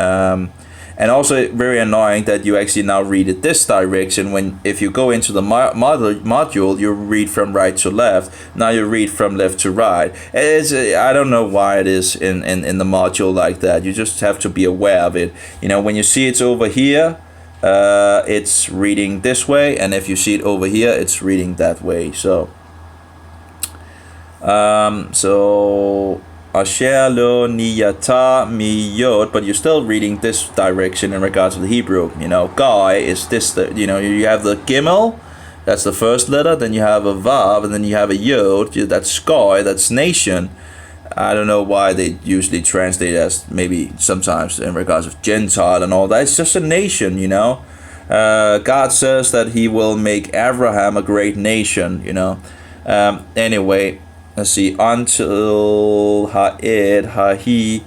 And also very annoying that you actually now read it this direction, when if you go into the module, you read from right to left. Now you read from left to right. I don't know why it is in the module like that. You just have to be aware of it. When you see it's over here, it's reading this way, and if you see it over here, it's reading that way. So Asher lo niyata mi yod, but you're still reading this direction in regards to the Hebrew. Guy is this, you have the gimel, that's the first letter, then you have a vav, and then you have a yod, that's guy, that's nation. I don't know why they usually translate as maybe sometimes in regards of Gentile and all that. It's just a nation, God says that he will make Abraham a great nation, Anyway, let's see, until ha'i,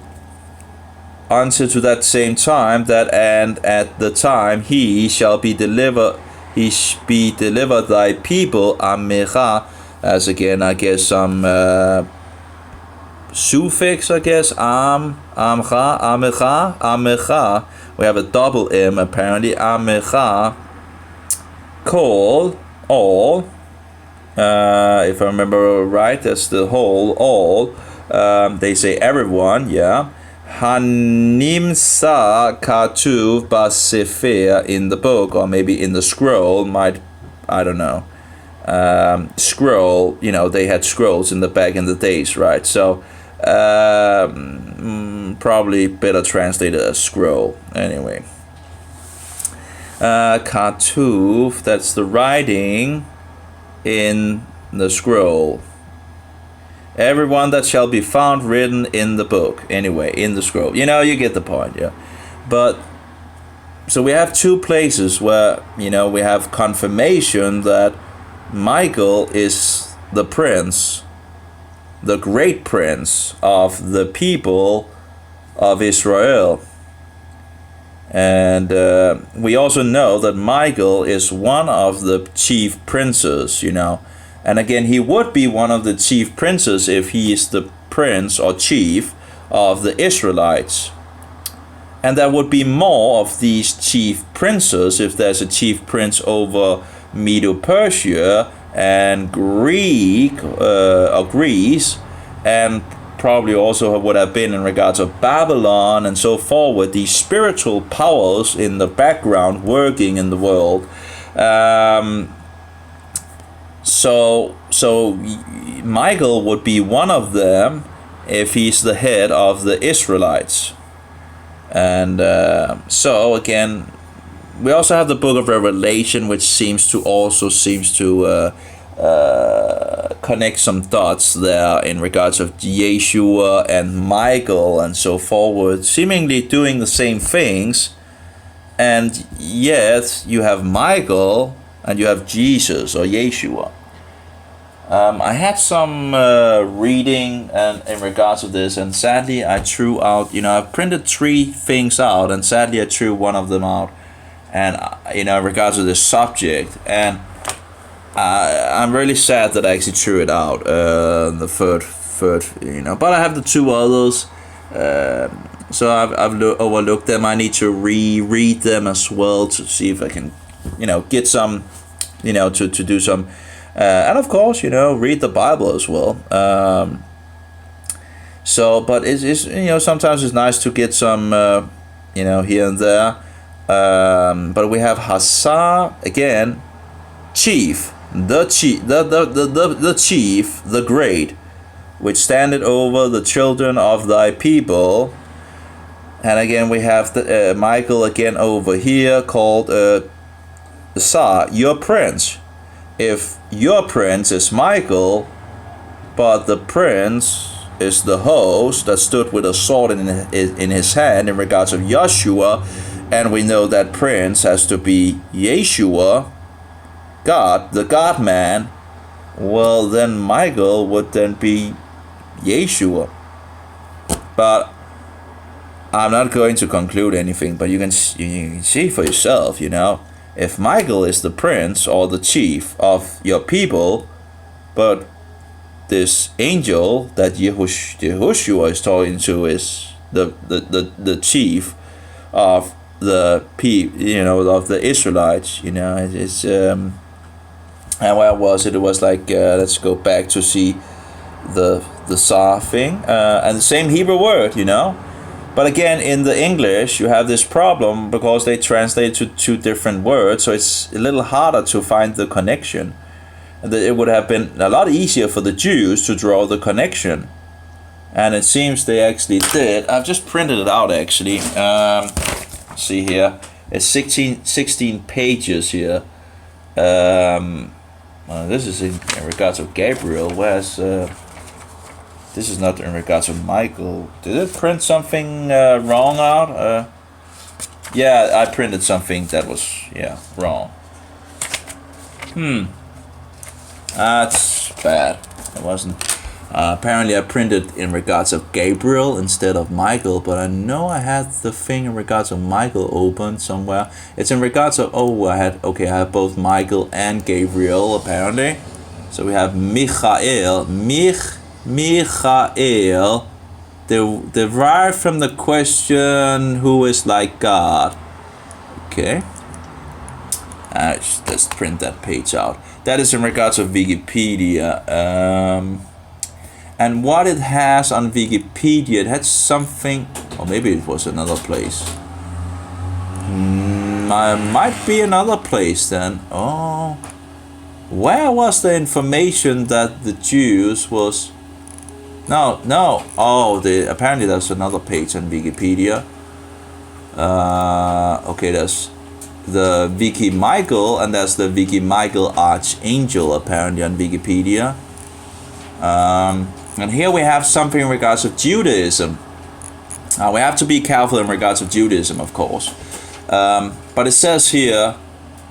until to that same time, that and at the time he be delivered thy people, amecha, as again, I guess, some suffix, I guess, amcha, amecha, we have a double M apparently, amecha, call, all, if I remember right, that's the whole, all, they say everyone, yeah, hanimsa katuv basifir, in the book, or maybe in the scroll, I don't know, scroll, they had scrolls in the back in the days, right? So probably better translated as scroll. Anyway, katuv, that's the writing in the scroll. Everyone that shall be found written in the book. Anyway, in the scroll. You get the point, yeah. But so we have two places where we have confirmation that Michael is the prince, the great prince of the people of Israel. And we also know that Michael is one of the chief princes, And again, he would be one of the chief princes if he is the prince or chief of the Israelites. And there would be more of these chief princes if there's a chief prince over Medo-Persia and Greece, and probably also would have been in regards of Babylon and so forward, these spiritual powers in the background working in the world. So Michael would be one of them if he's the head of the Israelites. And so again, we also have the book of Revelation, which seems to connect some dots there in regards of Yeshua and Michael and so forward, seemingly doing the same things. And yet you have Michael and you have Jesus or Yeshua. I had some reading in regards to this, and sadly I threw out, I printed 3 things out, and sadly I threw one of them out, and in regards to this subject, and I'm really sad that I actually threw it out, the third, but I have the 2 others, so I've overlooked them. I need to reread them as well to see if I can, get some, to do some. And of course, read the Bible as well. But it's sometimes it's nice to get some, here and there. But we have Hassa again, chief, the chief, the chief, the great, which standeth over the children of thy people. And again, we have the Michael again over here called Sa, your prince. If your prince is Michael, but the prince is the host that stood with a sword in his hand in regards of Joshua, and we know that prince has to be Yeshua, God, the God-man, well then Michael would then be Yeshua. But I'm not going to conclude anything, but you can see for yourself, If Michael is the prince or the chief of your people, but this angel that Yehoshua is talking to is the chief of the of the Israelites, it's and where was it? It was like let's go back to see the Sar thing, and the same Hebrew word, But again, in the English, you have this problem because they translate to 2 different words, so it's a little harder to find the connection. And it would have been a lot easier for the Jews to draw the connection. And it seems they actually did. I've just printed it out actually. See here. It's 16 pages here. This is in regards of Gabriel, whereas this is not in regards of Michael. Did it print something wrong out? Yeah, I printed something that was wrong. That's bad. It wasn't. Apparently I printed in regards of Gabriel instead of Michael, but I know I had the thing in regards of Michael open somewhere. It's in regards of, I have both Michael and Gabriel apparently. So we have Michael, Michael, derived from the question, who is like God? Okay. Let's print that page out. That is in regards of Wikipedia. And what it has on Wikipedia, it had something, or maybe it was another place. Might be another place then. Oh, where was the information that the Jews was? No. Oh, apparently there's another page on Wikipedia. Okay, there's the Wiki Michael, and that's the Wiki Michael Archangel apparently on Wikipedia. And here we have something in regards of Judaism. We have to be careful in regards of Judaism, of course. But it says here,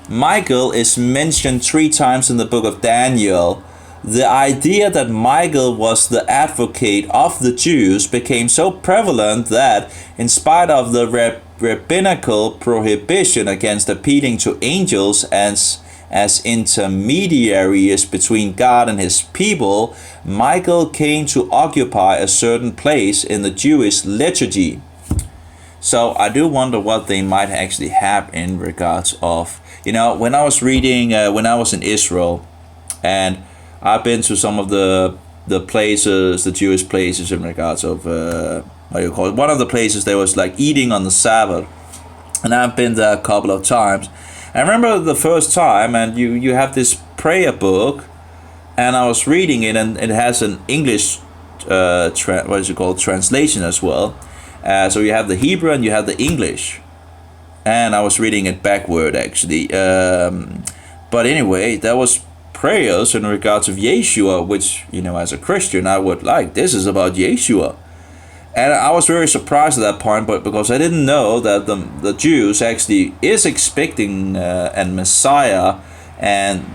Michael is mentioned 3 times in the book of Daniel. The idea that Michael was the advocate of the Jews became so prevalent that, in spite of the rabbinical prohibition against appealing to angels as intermediaries between God and his people, Michael came to occupy a certain place in the Jewish liturgy. So I do wonder what they might actually have in regards of, when I was reading, when I was in Israel, and I've been to some of the places, the Jewish places in regards of, one of the places there was like eating on the Sabbath, and I've been there a couple of times. I remember the first time, and you have this prayer book, and I was reading it, and it has an English, translation as well. So you have the Hebrew and you have the English, and I was reading it backward actually. But anyway, there was prayers in regards of Yeshua, which as a Christian I would like. This is about Yeshua. And I was very surprised at that point, but because I didn't know that the Jews actually is expecting a Messiah, and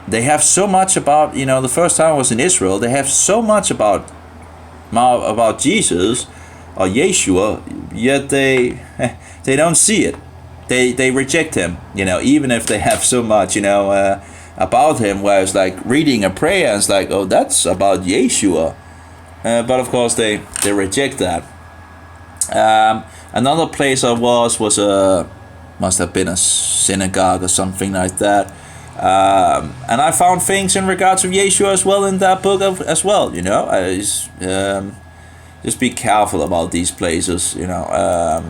they have so much about, the first time I was in Israel, they have so much about Jesus or Yeshua, yet they don't see it. They reject him, even if they have so much, about him, where it's like reading a prayer and it's like, oh, that's about Yeshua. But of course they reject that. Another place I was must have been a synagogue or something like that. And I found things in regards to Yeshua as well in that book as well. Just be careful about these places. They're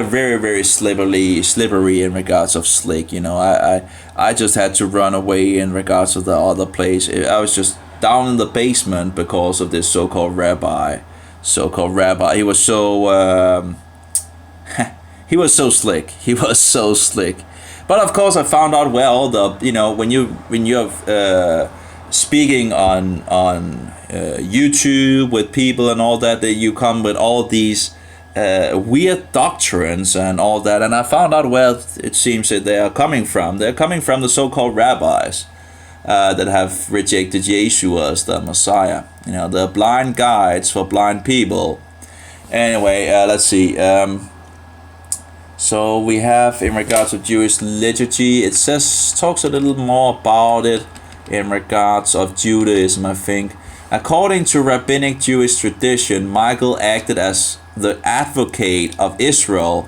very, very slippery in regards of slick. I just had to run away in regards to the other place. I was just down in the basement because of this so-called rabbi. He was so he was so slick. But of course I found out where all the when you're speaking on YouTube with people and all that you come with all these weird doctrines and all that, and I found out where it seems that they are coming from. They're coming from the so-called rabbis that have rejected Yeshua as the Messiah. The blind guides for blind people. Anyway, let's see. So we have in regards to Jewish liturgy, it talks a little more about it in regards of Judaism, I think. According to rabbinic Jewish tradition, Michael acted as the advocate of Israel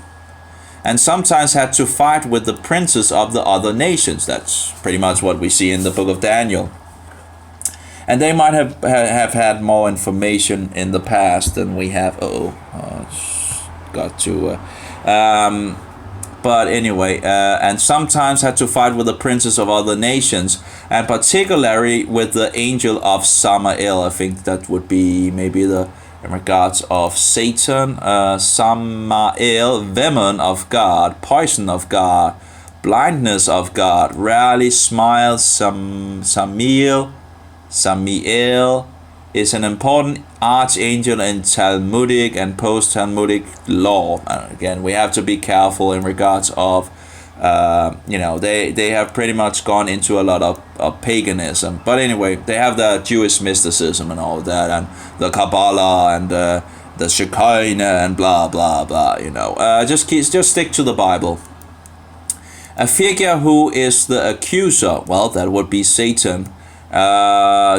and sometimes had to fight with the princes of the other nations. That's pretty much what we see in the book of Daniel. And they might have had more information in the past than we have. But anyway, and sometimes had to fight with the princes of other nations, and particularly with the angel of Samael. I think that would be maybe the in regards of Satan, Samael, venom of God, poison of God, blindness of God, rarely smiles. Samiel is an important archangel in Talmudic and post-Talmudic law. Again, we have to be careful in regards of, they have pretty much gone into a lot of paganism. But anyway, they have the Jewish mysticism and all that, and the Kabbalah and the Shekinah and blah blah blah. Just stick to the Bible. A figure who is the accuser, well, that would be Satan.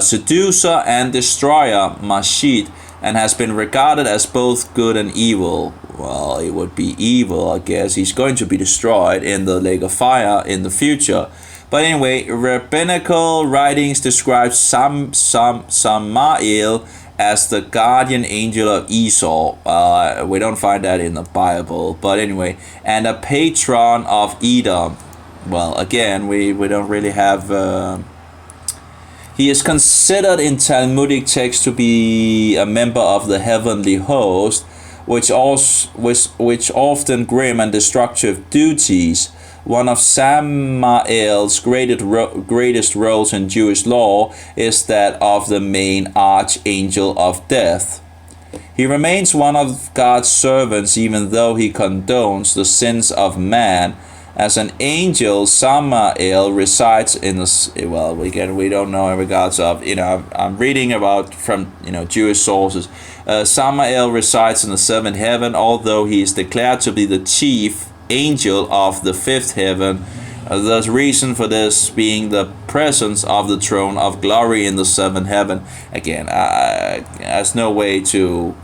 Seducer and destroyer, Mashid, and has been regarded as both good and evil. Well, it would be evil, I guess. He's going to be destroyed in the lake of fire in the future. But anyway, rabbinical writings describe Samael as the guardian angel of Esau. We don't find that in the Bible, but anyway, and a patron of Edom. Well, again, we don't really have. He is considered in Talmudic text to be a member of the heavenly host, which often grim and destructive duties. One of Samael's greatest roles in Jewish law is that of the main archangel of death. He remains one of God's servants even though he condones the sins of man. As an angel, Samael resides in the, well, we don't know in regards of, I'm reading about from, Jewish sources. Samael resides in the seventh heaven, although he is declared to be the chief angel of the fifth heaven. The reason for this being the presence of the throne of glory in the seventh heaven. Again, there's no way to,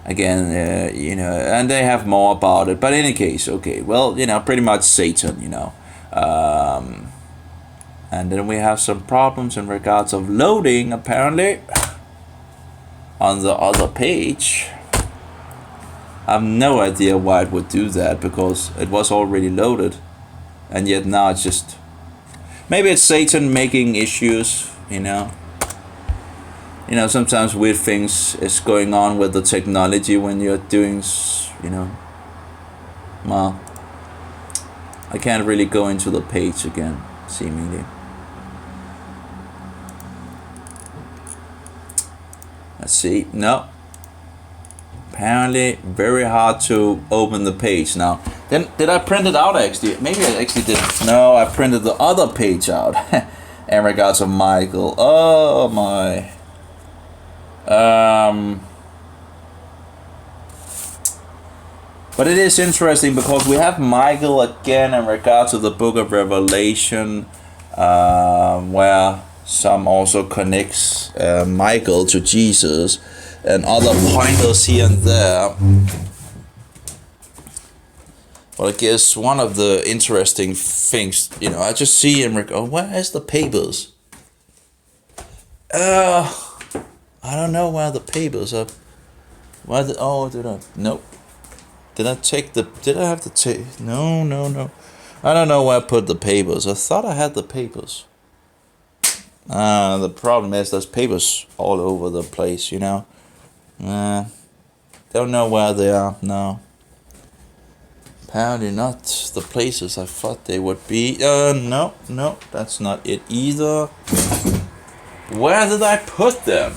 and they have more about it. But in any case, okay, well, pretty much Satan, and then we have some problems in regards of loading, apparently, on the other page. I have no idea why it would do that, because it was already loaded, and yet now it's just, maybe it's Satan making issues, sometimes weird things is going on with the technology when you're doing, well, I can't really go into the page again, seemingly. Let's see, no. Apparently very hard to open the page now. Then, did I print it out actually? Maybe I actually didn't. No, I printed the other page out in regards of Michael. Oh my. But it is interesting because we have Michael again in regards to the book of Revelation, where some also connects Michael to Jesus and other pointers here and there. Well, I guess one of the interesting things, I just see him, where is the papers? I don't know where the papers are. Nope. Did I have to take, no. I don't know where I put the papers. I thought I had the papers. The problem is there's papers all over the place, don't know where they are now. Apparently not the places I thought they would be. No, that's not it either. Where did I put them?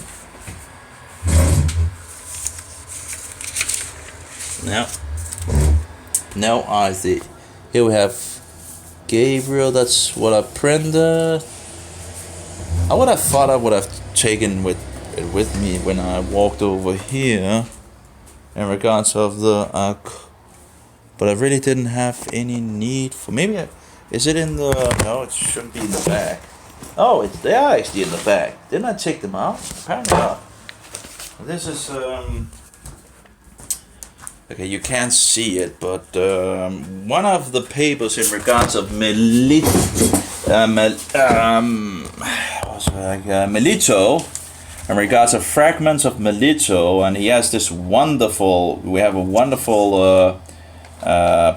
No, I see. Here we have Gabriel, that's what I printed. I would have thought I would have taken it with me when I walked over here in regards of the but I really didn't have any need for, is it in the, no, it shouldn't be in the back. Oh, they are actually in the back. Didn't I take them out? Apparently not. This is okay, you can't see it, but one of the papers in regards of Melito, in regards to fragments of Melito, and he has this wonderful. We have a wonderful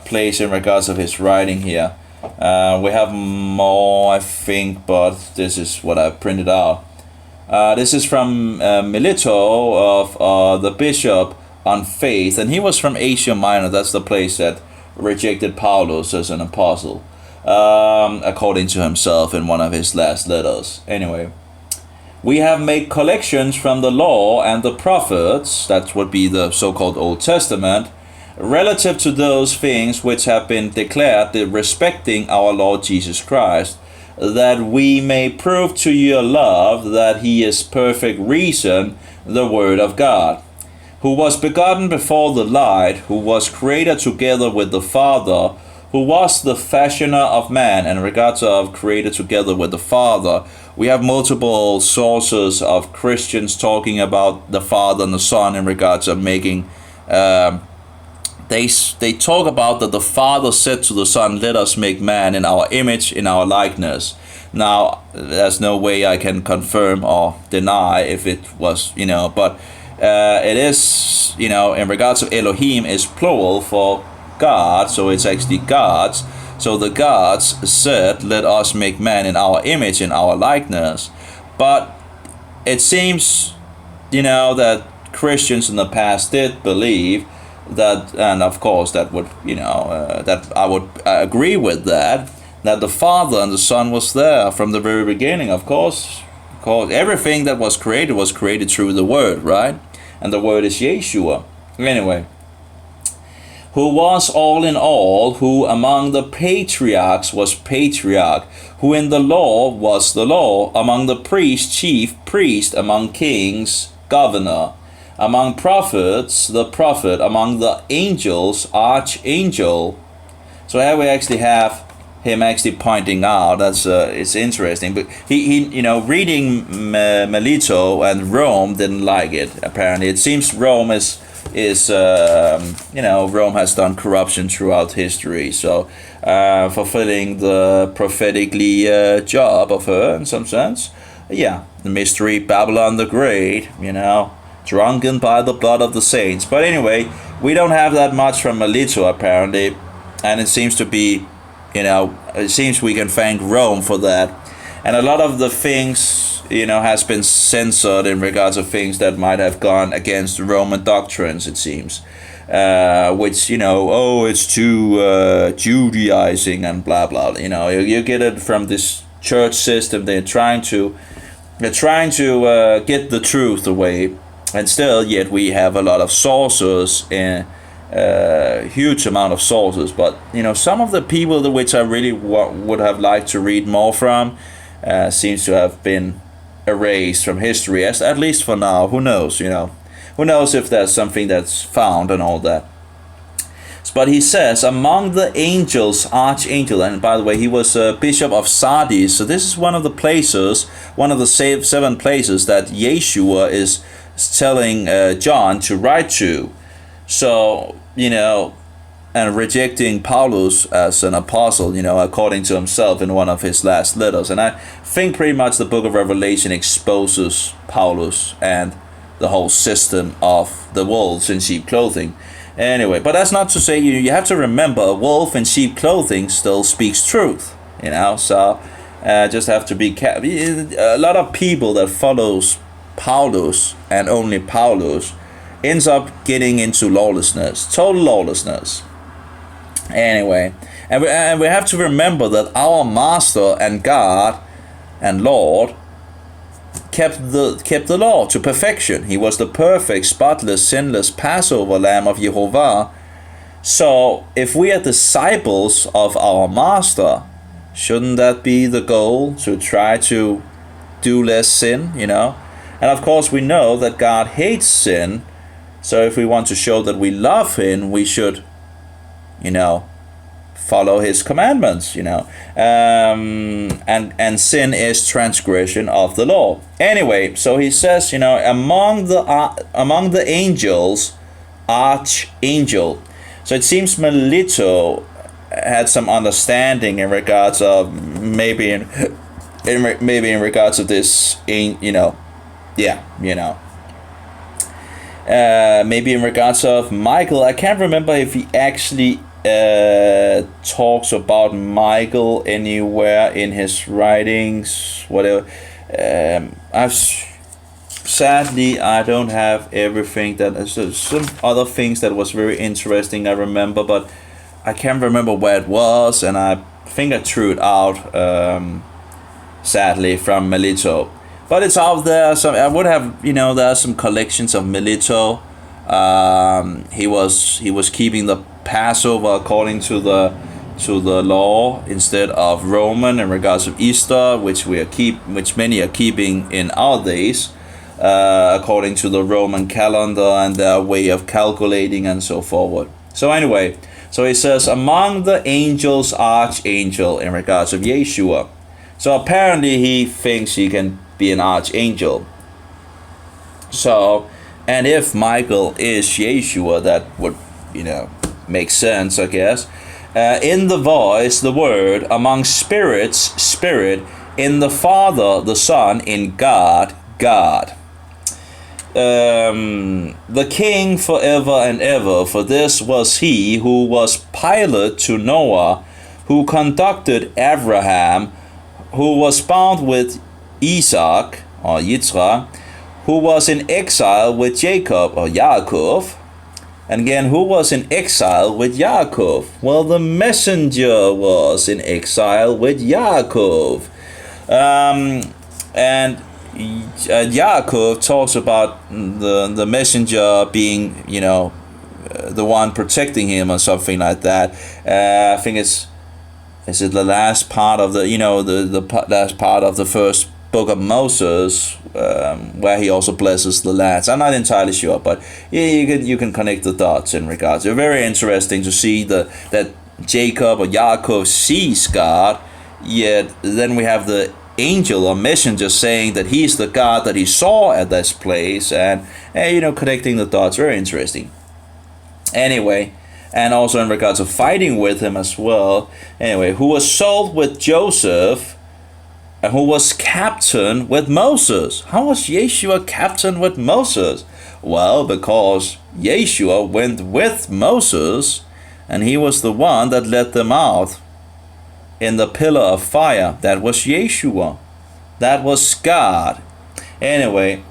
place in regards of his writing here. We have more, I think, but this is what I printed out. This is from Melito of the bishop on faith, and he was from Asia Minor. That's the place that rejected Paulus as an apostle, according to himself in one of his last letters. Anyway, we have made collections from the law and the prophets, that would be the so-called Old Testament, relative to those things which have been declared respecting our Lord Jesus Christ, that we may prove to your love that he is perfect reason, the Word of God, who was begotten before the light, who was created together with the Father, who was the fashioner of man. And in regards of created together with the Father, we have multiple sources of Christians talking about the Father and the Son in regards of making. They talk about that the Father said to the Son, "Let us make man in our image, in our likeness." Now, there's no way I can confirm or deny if it was, but it is, in regards of Elohim is plural for God, so it's actually gods. So the gods said, "Let us make man in our image, in our likeness." But it seems, that Christians in the past did believe that, and of course that would, that I would agree with that the Father and the Son was there from the very beginning, of course. Because everything that was created through the Word, right? And the Word is Yeshua. Anyway, who was all in all, who among the patriarchs was patriarch, who in the law was the law, among the priests chief priest, among kings governor, among prophets the prophet, among the angels archangel. So here we actually have him actually pointing out, that's it's interesting, but he reading Melito and Rome didn't like it. Apparently, it seems Rome is Rome has done corruption throughout history, so fulfilling the prophetically job of her in some sense. The mystery Babylon the Great, drunken by the blood of the saints. But anyway, we don't have that much from Melito apparently, and it seems to be, it seems we can thank Rome for that. And a lot of the things, has been censored in regards of things that might have gone against Roman doctrines, it seems. Which, it's too Judaizing and blah, blah. You get it from this church system. They're trying to get the truth away. And still, yet we have a lot of sources and huge amount of sources. But, some of the people which I really would have liked to read more from seems to have been erased from history, at least for now. Who knows, Who knows if there's something that's found and all that. But he says, among the angels, archangel, and by the way, he was a bishop of Sardis. So this is one of the places, one of the 7 places that Yeshua is telling John to write to. So, and rejecting Paulus as an apostle, according to himself in one of his last letters. And I think pretty much the book of Revelation exposes Paulus and the whole system of the wolves in sheep clothing. Anyway, but that's not to say you have to remember a wolf in sheep clothing still speaks truth, so just have to be careful. A lot of people that follows Paulus and only Paulus ends up getting into lawlessness, total lawlessness. Anyway, and we have to remember that our Master and God and Lord kept the law to perfection. He was the perfect, spotless, sinless Passover Lamb of Jehovah. So if we are disciples of our Master, shouldn't that be the goal, to try to do less sin, And of course we know that God hates sin. So if we want to show that we love him, we should, follow his commandments, and sin is transgression of the law. Anyway, so he says, among the angels, archangel. So it seems Melito had some understanding in regards of maybe in regards of this, yeah, maybe in regards of Michael, I can't remember if he actually talks about Michael anywhere in his writings, whatever. Sadly, I don't have everything. That is some other things that was very interesting, I remember, but I can't remember where it was, and I think I threw it out, sadly, from Melito. But it's out there. So I would have, there are some collections of Melito. He was keeping the Passover according to the law instead of Roman in regards of Easter, which many are keeping in our days, according to the Roman calendar and their way of calculating and so forward. So anyway, so he says, among the angels, archangel in regards of Yeshua. So apparently he thinks he can be an archangel. So, and if Michael is Yeshua, that would, make sense, I guess. In the voice, the word, among spirits, spirit, in the Father, the Son, in God, God. The King forever and ever, for this was he who was pilot to Noah, who conducted Abraham, who was bound with Isaac, or Yitzhak, who was in exile with Jacob, or Yaakov, and again, who was in exile with Yaakov? Well, the messenger was in exile with Yaakov. And Yaakov talks about the messenger being, the one protecting him or something like that. I think is it the last part of the last part of the first book of Moses, where he also blesses the lads. I'm not entirely sure, but you can connect the dots in regards. It's very interesting to see that Jacob or Yaakov sees God, yet then we have the angel or messenger saying that he's the God that he saw at this place, and connecting the dots. Very interesting. Anyway, and also in regards of fighting with him as well. Anyway, who was sold with Joseph, and who was captain with Moses. How was Yeshua captain with Moses? Well, because Yeshua went with Moses, and he was the one that led them out in the pillar of fire. That was Yeshua. That was God. Anyway,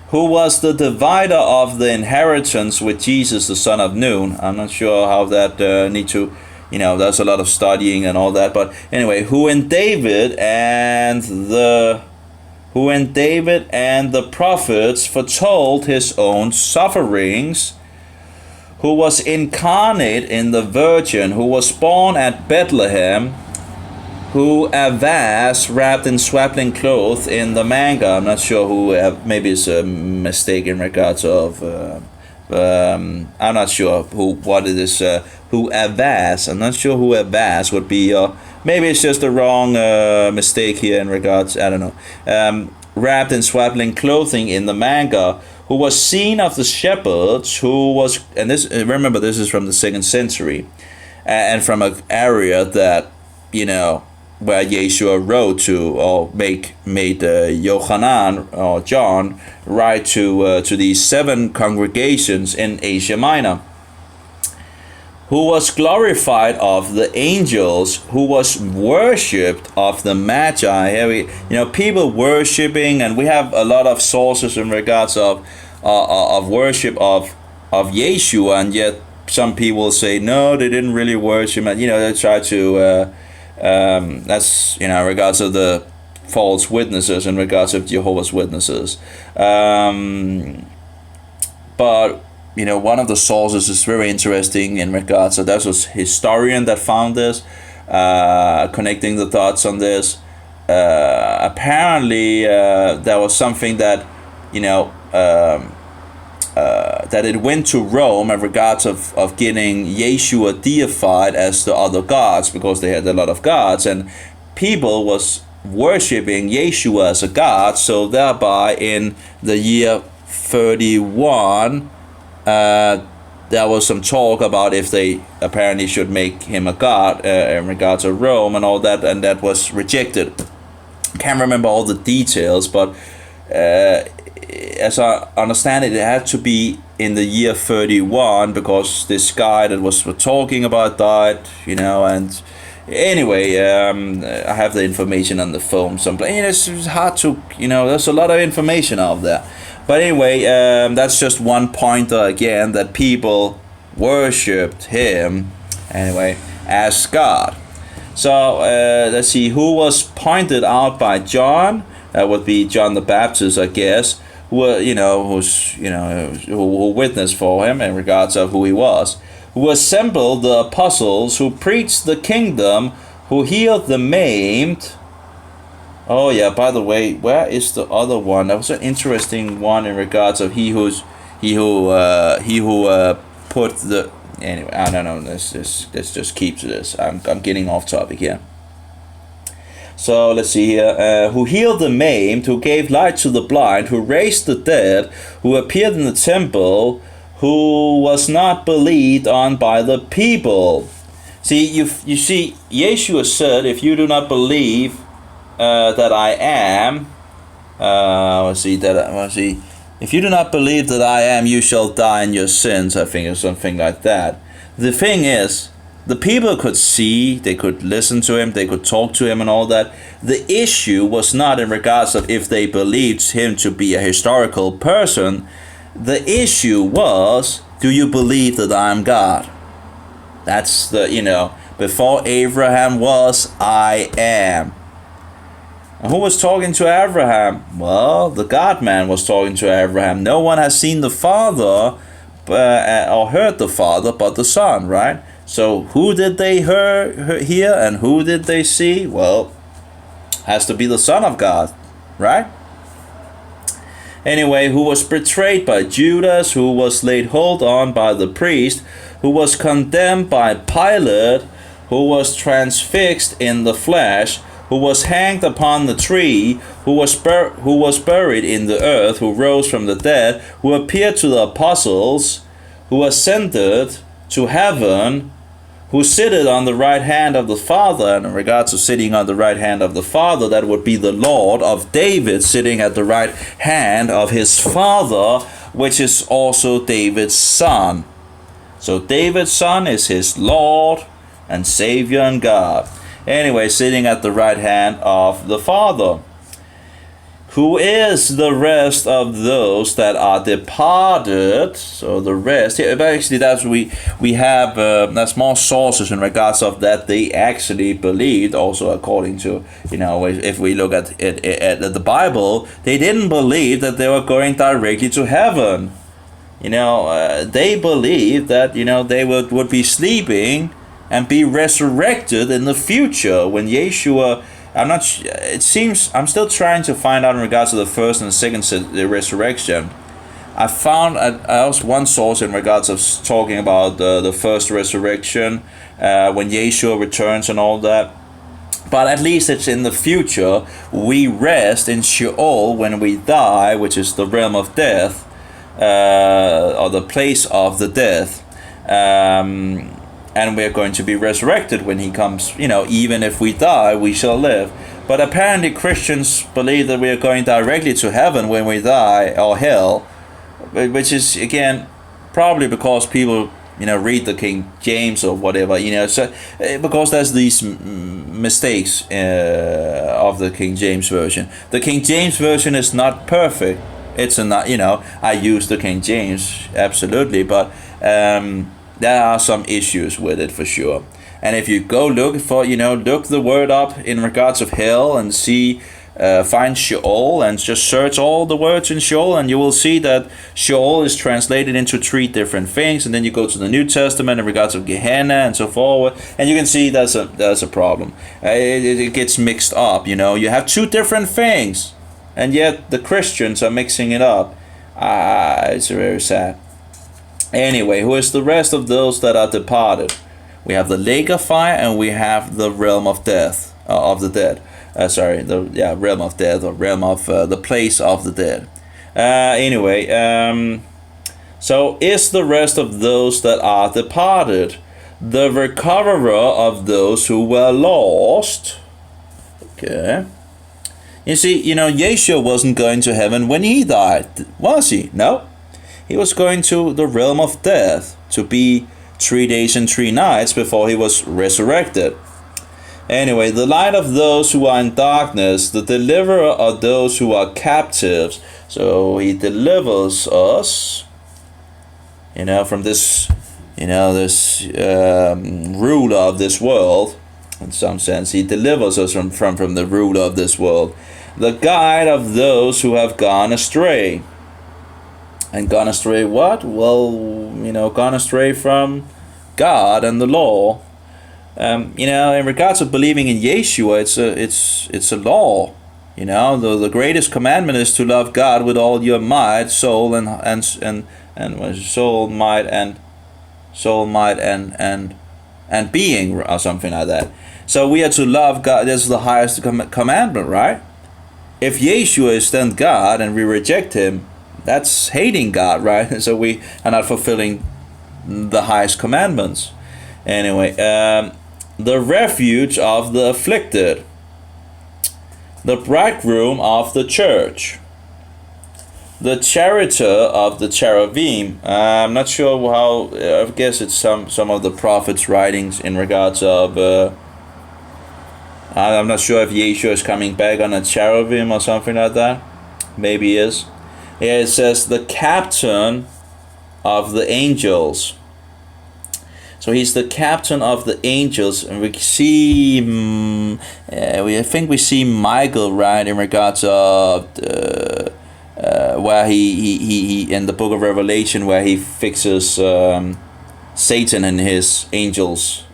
who was the divider of the inheritance with Jesus, the son of Nun. I'm not sure how that need to... there's a lot of studying and all that, but anyway, who in David and the prophets foretold his own sufferings, who was incarnate in the Virgin, who was born at Bethlehem, who was wrapped in swaddling clothes in the manger. I'm not sure who, maybe it's a mistake in regards of... I'm not sure what it is. Who Avaz? I'm not sure who Avaz would be. Maybe it's just a wrong mistake here in regards. I don't know. Wrapped in swaddling clothing in the manger, who was seen of the shepherds, who was, and this, remember, this is from the 2nd century, and from an area that where Yeshua wrote to, or made Yohanan or John write to these 7 congregations in Asia Minor, who was glorified of the angels, who was worshipped of the Magi. Here people worshiping, and we have a lot of sources in regards of worship of Yeshua, and yet some people say no, they didn't really worship, and they try to. That's in regards of the false witnesses, in regards of Jehovah's Witnesses. But one of the sources is very interesting in regards. So that was a historian that found this, connecting the dots on this. Apparently, there was something that that it went to Rome in regards of getting Yeshua deified as the other gods, because they had a lot of gods, and people was worshipping Yeshua as a god. So thereby in the year 31, there was some talk about if they apparently should make him a god in regards to Rome and all that, and that was rejected. Can't remember all the details, but as I understand it, it had to be in the year 31 because this guy that was talking about died, you know, and anyway, I have the information on the phone someplace. It's hard to, you know, there's a lot of information out there. But anyway, that's just one pointer again that people worshipped him, anyway, as God. So let's see, who was pointed out by John? That would be John the Baptist, I guess, who witnessed for him in regards of who he was, who assembled the apostles, who preached the kingdom, who healed the maimed. Oh yeah, by the way, where is the other one? That was an interesting one in regards of he who put the. Anyway, I don't know. Let's just keep to this. I'm getting off topic here. So let's see here. Who healed the maimed, who gave light to the blind, who raised the dead, who appeared in the temple, who was not believed on by the people. See, you see, Yeshua said, if you do not believe that I am, if you do not believe that I am, you shall die in your sins, I think, or something like that. The thing is, the people could see, they could listen to him, they could talk to him and all that. The issue was not in regards of if they believed him to be a historical person. The issue was, do you believe that I am God? That's the, before Abraham was, I am. And who was talking to Abraham? Well, the God-man was talking to Abraham. No one has seen the Father or heard the Father but the Son, right? So who did they hear and who did they see? Well, has to be the Son of God, right? Anyway, who was betrayed by Judas, who was laid hold on by the priest, who was condemned by Pilate, who was transfixed in the flesh, who was hanged upon the tree, who was buried in the earth, who rose from the dead, who appeared to the apostles, who ascended to heaven, who sitteth on the right hand of the Father. And in regards to sitting on the right hand of the Father, that would be the Lord of David sitting at the right hand of his Father, which is also David's son. So David's son is his Lord and Savior and God. Anyway, sitting at the right hand of the Father. Who is the rest of those that are departed? So the rest, yeah, actually that's we have that's more sources in regards of that they actually believed. Also according to, if we look at the Bible, they didn't believe that they were going directly to heaven. They believed that they would be sleeping and be resurrected in the future when Yeshua. It seems I'm still trying to find out in regards to the first and second resurrection. I found also one source in regards of talking about the first resurrection when Yeshua returns and all that. But at least it's in the future. We rest in Sheol when we die, which is the realm of death, or the place of the death. And we're going to be resurrected when he comes. Even if we die, we shall live. But apparently Christians believe that we are going directly to heaven when we die, or hell, which is, again, probably because people, read the King James or whatever, so because there's these mistakes of the King James Version. The King James Version is not perfect. It's not, I use the King James, absolutely, but there are some issues with it for sure. And if you go look the word up in regards of hell and see, find Sheol and just search all the words in Sheol, and you will see that Sheol is translated into 3 different things. And then you go to the New Testament in regards of Gehenna and so forward, and you can see there's a problem. It gets mixed up. You have 2 different things, and yet the Christians are mixing it up. It's very sad. Anyway, who is the rest of those that are departed? We have the lake of fire and we have the realm of death, of the dead. Realm of death, or realm of the place of the dead. So is the rest of those that are departed the recoverer of those who were lost? Okay. You see, Yeshua wasn't going to heaven when he died, was he? No. He was going to the realm of death to be 3 days and 3 nights before he was resurrected. Anyway, the light of those who are in darkness, the deliverer of those who are captives. So he delivers us, from this, this ruler of this world. In some sense, he delivers us from the ruler of this world. The guide of those who have gone astray. And gone astray what? Well, gone astray from God and the law. In regards to believing in Yeshua, it's a law. The greatest commandment is to love God with all your might, soul, and soul, might, and being, or something like that. So we are to love God. That's the highest commandment, right? If Yeshua is then God and we reject him, that's hating God, right? So we are not fulfilling the highest commandments. Anyway, the refuge of the afflicted, the bridegroom of the church, the charioteer of the cherubim. I'm not sure how. I guess it's some of the prophets' writings in regards of. I'm not sure if Yeshua is coming back on a cherubim or something like that. Maybe he is. Here it says the captain of the angels. So he's the captain of the angels, and we see, I think we see Michael, right, in regards of where he in the book of Revelation, where he fixes Satan and his angels.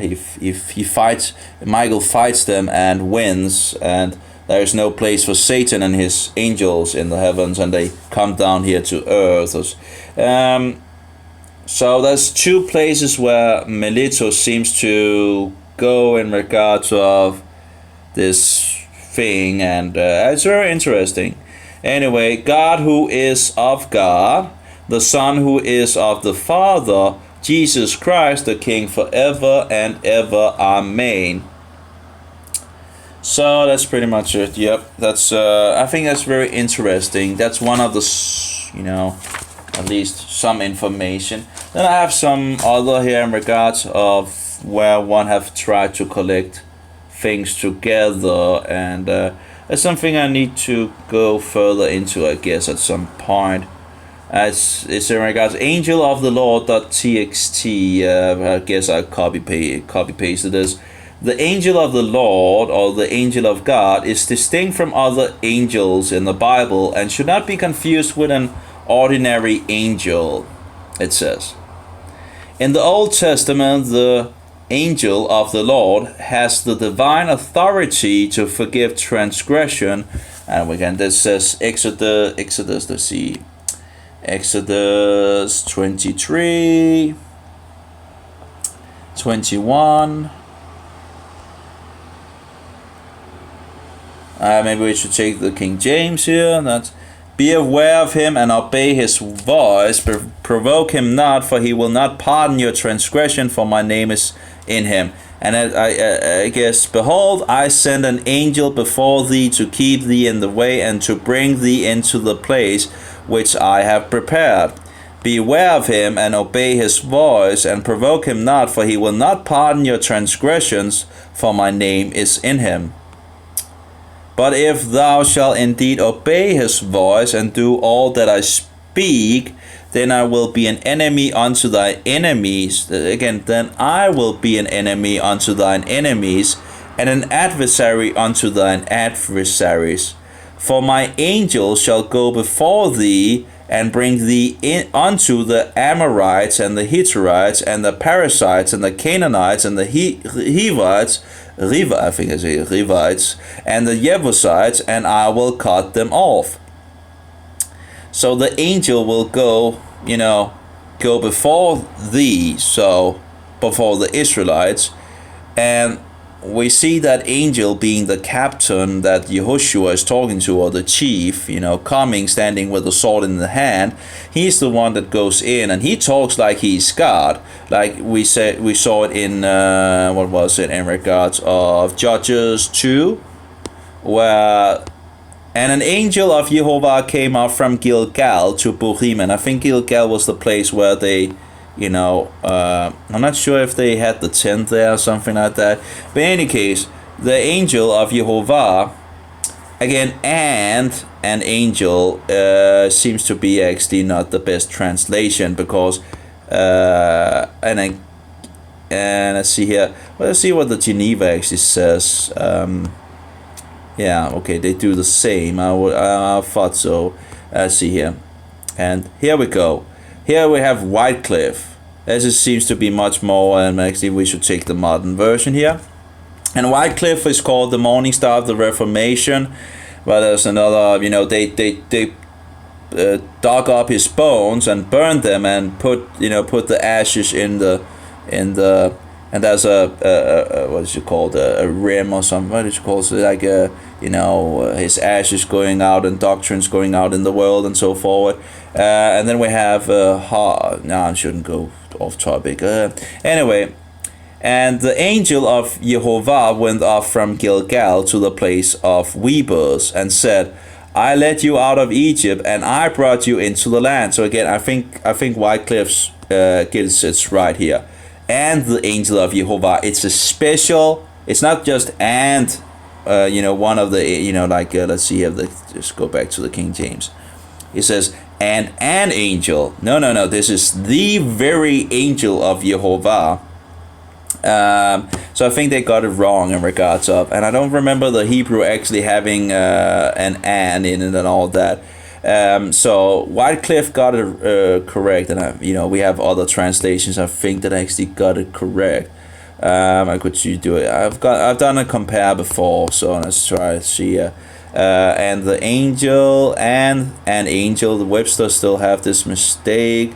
He fights. Michael fights them and wins, and there is no place for Satan and his angels in the heavens, and they come down here to earth. So there's 2 places where Melito seems to go in regards of this thing, and it's very interesting. Anyway, God who is of God, the Son who is of the Father, Jesus Christ the King forever and ever. Amen. So that's pretty much it. Yep, that's I think that's very interesting. That's one of the, at least some information. Then I have some other here in regards of where one have tried to collect things together, and it's something I need to go further into, I guess, at some point. It's in regards angel of the Lord.txt. I guess I copy pasted this. The angel of the Lord, or the angel of God, is distinct from other angels in the Bible and should not be confused with an ordinary angel, it says. In the Old Testament, the angel of the Lord has the divine authority to forgive transgression. And again, this says Exodus, let's see. Exodus 23, 21. Maybe we should take the King James here. That's, be aware of him and obey his voice. Provoke him not, for he will not pardon your transgression, for my name is in him. And I guess, behold, I send an angel before thee to keep thee in the way and to bring thee into the place which I have prepared. Beware of him and obey his voice, and provoke him not, for he will not pardon your transgressions, for my name is in him. But if thou shalt indeed obey his voice and do all that I speak, then I will be an enemy unto thy enemies. Again, then I will be an enemy unto thine enemies, and an adversary unto thine adversaries. For my angel shall go before thee, and bring thee in unto the Amorites, and the Hittites, and the Perizzites, and the Canaanites, and the Hivites, Rivites, and the Jebusites, and I will cut them off. So the angel will go before thee, so before the Israelites, and we see that angel being the captain that Yehoshua is talking to, or the chief, coming, standing with a sword in the hand. He's the one that goes in, and he talks like he's God. Like we saw it in, what was it, in regards of Judges 2, where, and an angel of Jehovah came out from Gilgal to Bochim, and I think Gilgal was the place where they, I'm not sure if they had the tent there or something like that. But in any case, the angel of Jehovah, again, and an angel seems to be actually not the best translation, because, and let's see here. Well, let's see what the Geneva actually says. Yeah, okay, they do the same. I thought so. Let's see here. And here we go. Here we have Wycliffe. As it seems to be much more, and actually we should take the modern version here. And Wycliffe is called the morning star of the Reformation. But there's another, they dug up his bones and burned them and put the ashes in the and there's a what is it called, a rim or something, what is it called, so like his ashes going out and doctrines going out in the world and so forward. And then we have I shouldn't go off topic. Anyway, and the angel of Jehovah went up from Gilgal to the place of weepers and said, I led you out of Egypt, and I brought you into the land. So again, I think Wycliffe's gets it right here. And the angel of Jehovah, it's a special. It's not just and, one of the let's see here. Let's go back to the King James. It says and an angel. No. This is the very angel of Jehovah. So I think they got it wrong in regards of, and I don't remember the Hebrew actually having an and in it and all that. So Wycliffe got it correct, and we have other translations I think that actually got it correct. I could do it. I've done a compare before, so let's try to see. And the angel and an angel. The Webster still have this mistake.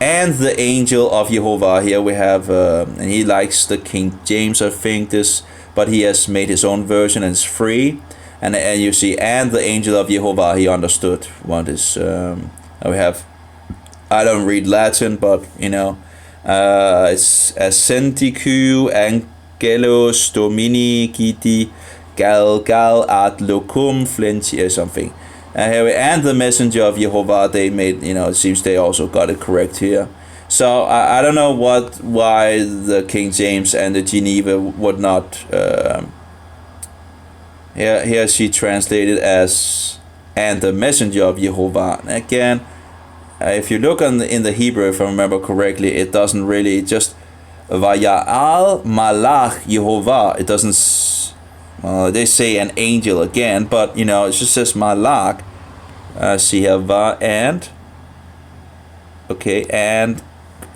And the angel of Jehovah. Here we have, and he likes the King James, I think this, but he has made his own version and it's free. And you see, and the angel of Jehovah, he understood what is. We have. I don't read Latin, but it's Ascenticu Angelos Domini Giti Galgal ad locum flenti or something. And the messenger of Jehovah, they made, it seems they also got it correct here. So I don't know why the King James and the Geneva would not. Here she translated as and the messenger of Jehovah. And again, if you look in the Hebrew, if I remember correctly, it doesn't really just Vaya'al Malach Jehovah. It doesn't. Well, they say an angel again, but it just says Malach. See here, and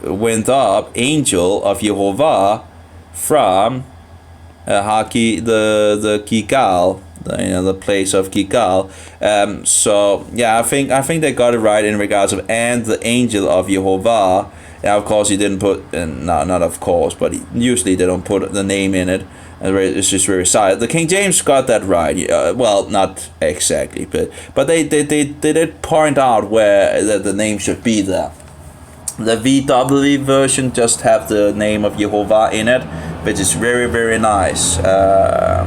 went up angel of Jehovah from Haki the Gilgal, the place of Gilgal. So yeah, I think they got it right in regards of and the angel of Jehovah. Now of course he didn't put, not of course, but usually they don't put the name in it. It's just very silent. The King James got that right. Well, not exactly, but they did point out where the name should be there. The VW version just have the name of Jehovah in it, which is very, very nice. I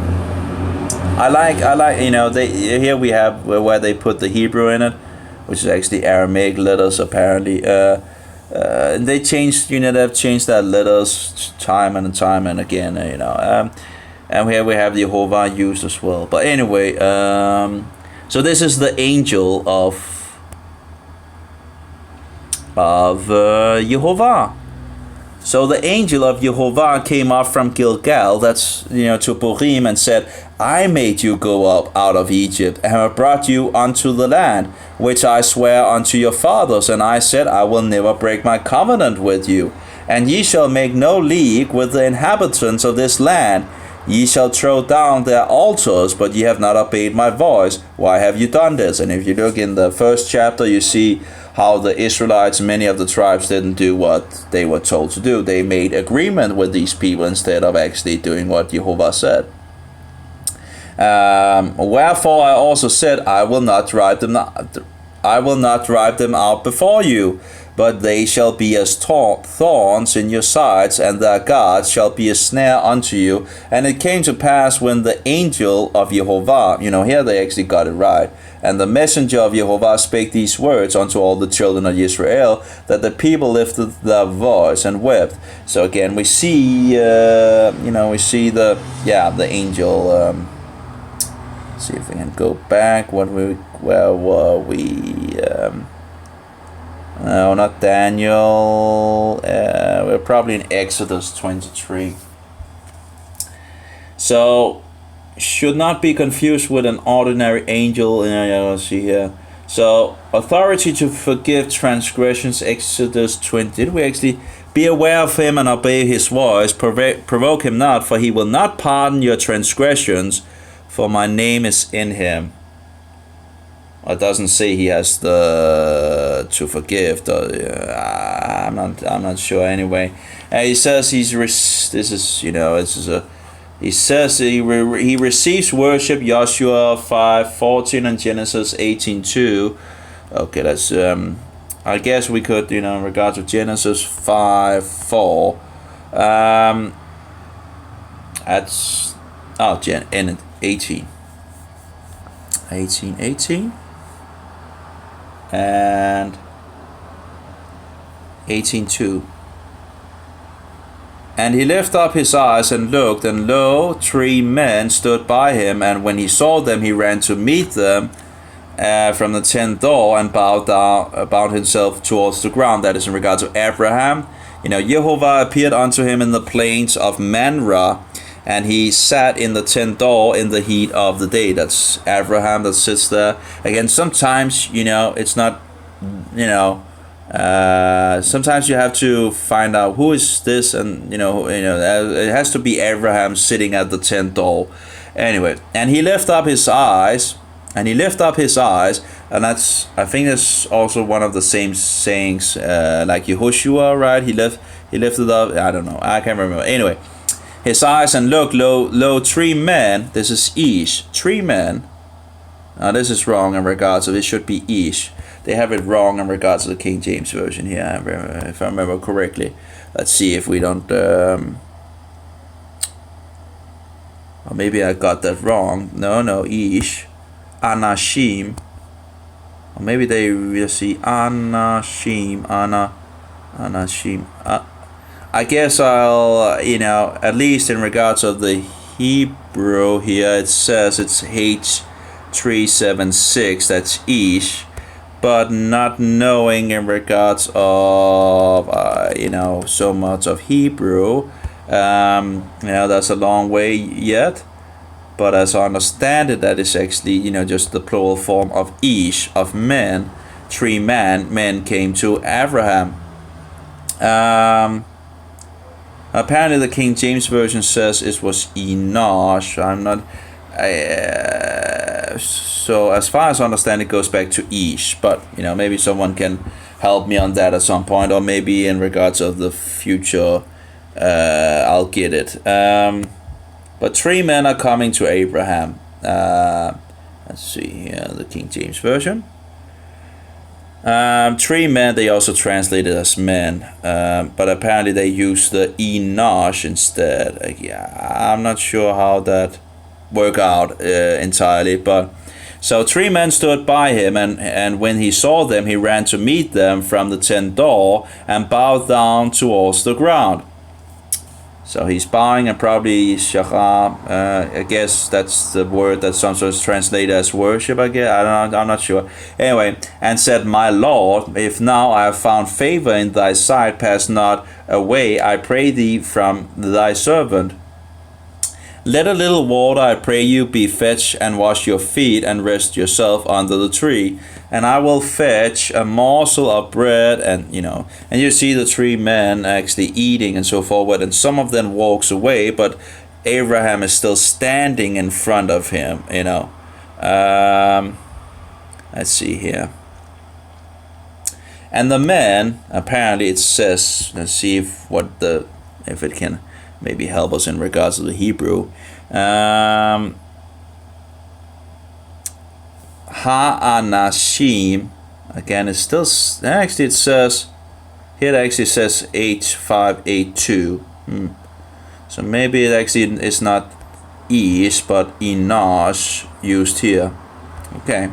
like here we have where they put the Hebrew in it, which is actually Aramaic letters apparently. They changed, they've changed their letters time and again, and here we have Jehovah used as well. But anyway, so this is the angel of Jehovah. So the angel of Jehovah came up from Gilgal, that's to Bochim, and said, I made you go up out of Egypt, and have brought you unto the land, which I swear unto your fathers. And I said, I will never break my covenant with you, and ye shall make no league with the inhabitants of this land. Ye shall throw down their altars, but ye have not obeyed my voice. Why have you done this? And if you look in the first chapter, you see how the Israelites, many of the tribes, didn't do what they were told to do. They made agreement with these people instead of actually doing what Jehovah said. Wherefore I also said, I will not drive them out before you, but they shall be as thorns in your sides, and their gods shall be a snare unto you. And it came to pass, when the angel of Jehovah, here they actually got it right, and the messenger of Jehovah spake these words unto all the children of Israel, that the people lifted their voice and wept. So again, we see, the angel. See if we can go back. Where were we? No, not Daniel. We're probably in Exodus 23. So, should not be confused with an ordinary angel. Let's see here. So, authority to forgive transgressions, Exodus 20. Did we actually be aware of him and obey his voice? Provoke him not, for he will not pardon your transgressions, for my name is in him. It doesn't say he has to forgive. I'm not sure anyway. He says he receives worship, Joshua 5:14 and Genesis 18:2. Okay, that's I guess we could, in regards to Genesis 5:4. That's in 18 and 18:2. And he lifted up his eyes and looked, and lo, 3 men stood by him, and when he saw them, he ran to meet them from the tent door, and bowed himself towards the ground. That is in regards to Abraham. Jehovah appeared unto him in the plains of Manra, and he sat in the tent door in the heat of the day. That's Abraham that sits there. Again, sometimes, it's not, sometimes you have to find out who is this, and, it has to be Abraham sitting at the tent door. Anyway, and he lifted up his eyes, and I think that's also one of the same sayings, like Yehoshua, right? He lifted up, I don't know, I can't remember. Anyway, his eyes, and look, lo, 3 men. This is Ish. 3 men. Now this is wrong in regards to, it should be Ish. They have it wrong in regards to the King James Version here, if I remember correctly. Let's see if we don't, or maybe I got that wrong. No, Ish. Anashim. Or maybe they will see Anashim. Anashim. I guess I'll, at least in regards of the Hebrew here, it says it's H376, that's Ish, but not knowing in regards of, so much of Hebrew, that's a long way yet, but as I understand it, that is actually, just the plural form of Ish, of men. 3 men came to Abraham. Apparently the King James Version says it was Enosh. So as far as I understand, it goes back to Ish, but maybe someone can help me on that at some point, or maybe in regards of the future, I'll get it. But 3 men are coming to Abraham. Let's see here, the King James Version. 3 men, they also translated as men, but apparently they use the Enosh instead. I'm not sure how that worked out entirely, but so 3 men stood by him, and when he saw them, he ran to meet them from the tent door and bowed down towards the ground. So he's bowing, and probably shachar, I guess that's the word that sometimes translated as worship, I guess. I'm not sure. Anyway, and said, My Lord, if now I have found favor in thy sight, pass not away, I pray thee, from thy servant. Let a little water, I pray you, be fetched, and wash your feet, and rest yourself under the tree. And I will fetch a morsel of bread, and you see the 3 men actually eating and so forward, and some of them walks away, but Abraham is still standing in front of him, Let's see here. And the man, apparently it says, let's see if it can maybe help us in regards to the Hebrew. Ha'anashim, again, it's still, actually it says, here it actually says H582. So maybe it actually is not Ish, but Enosh used here. Okay.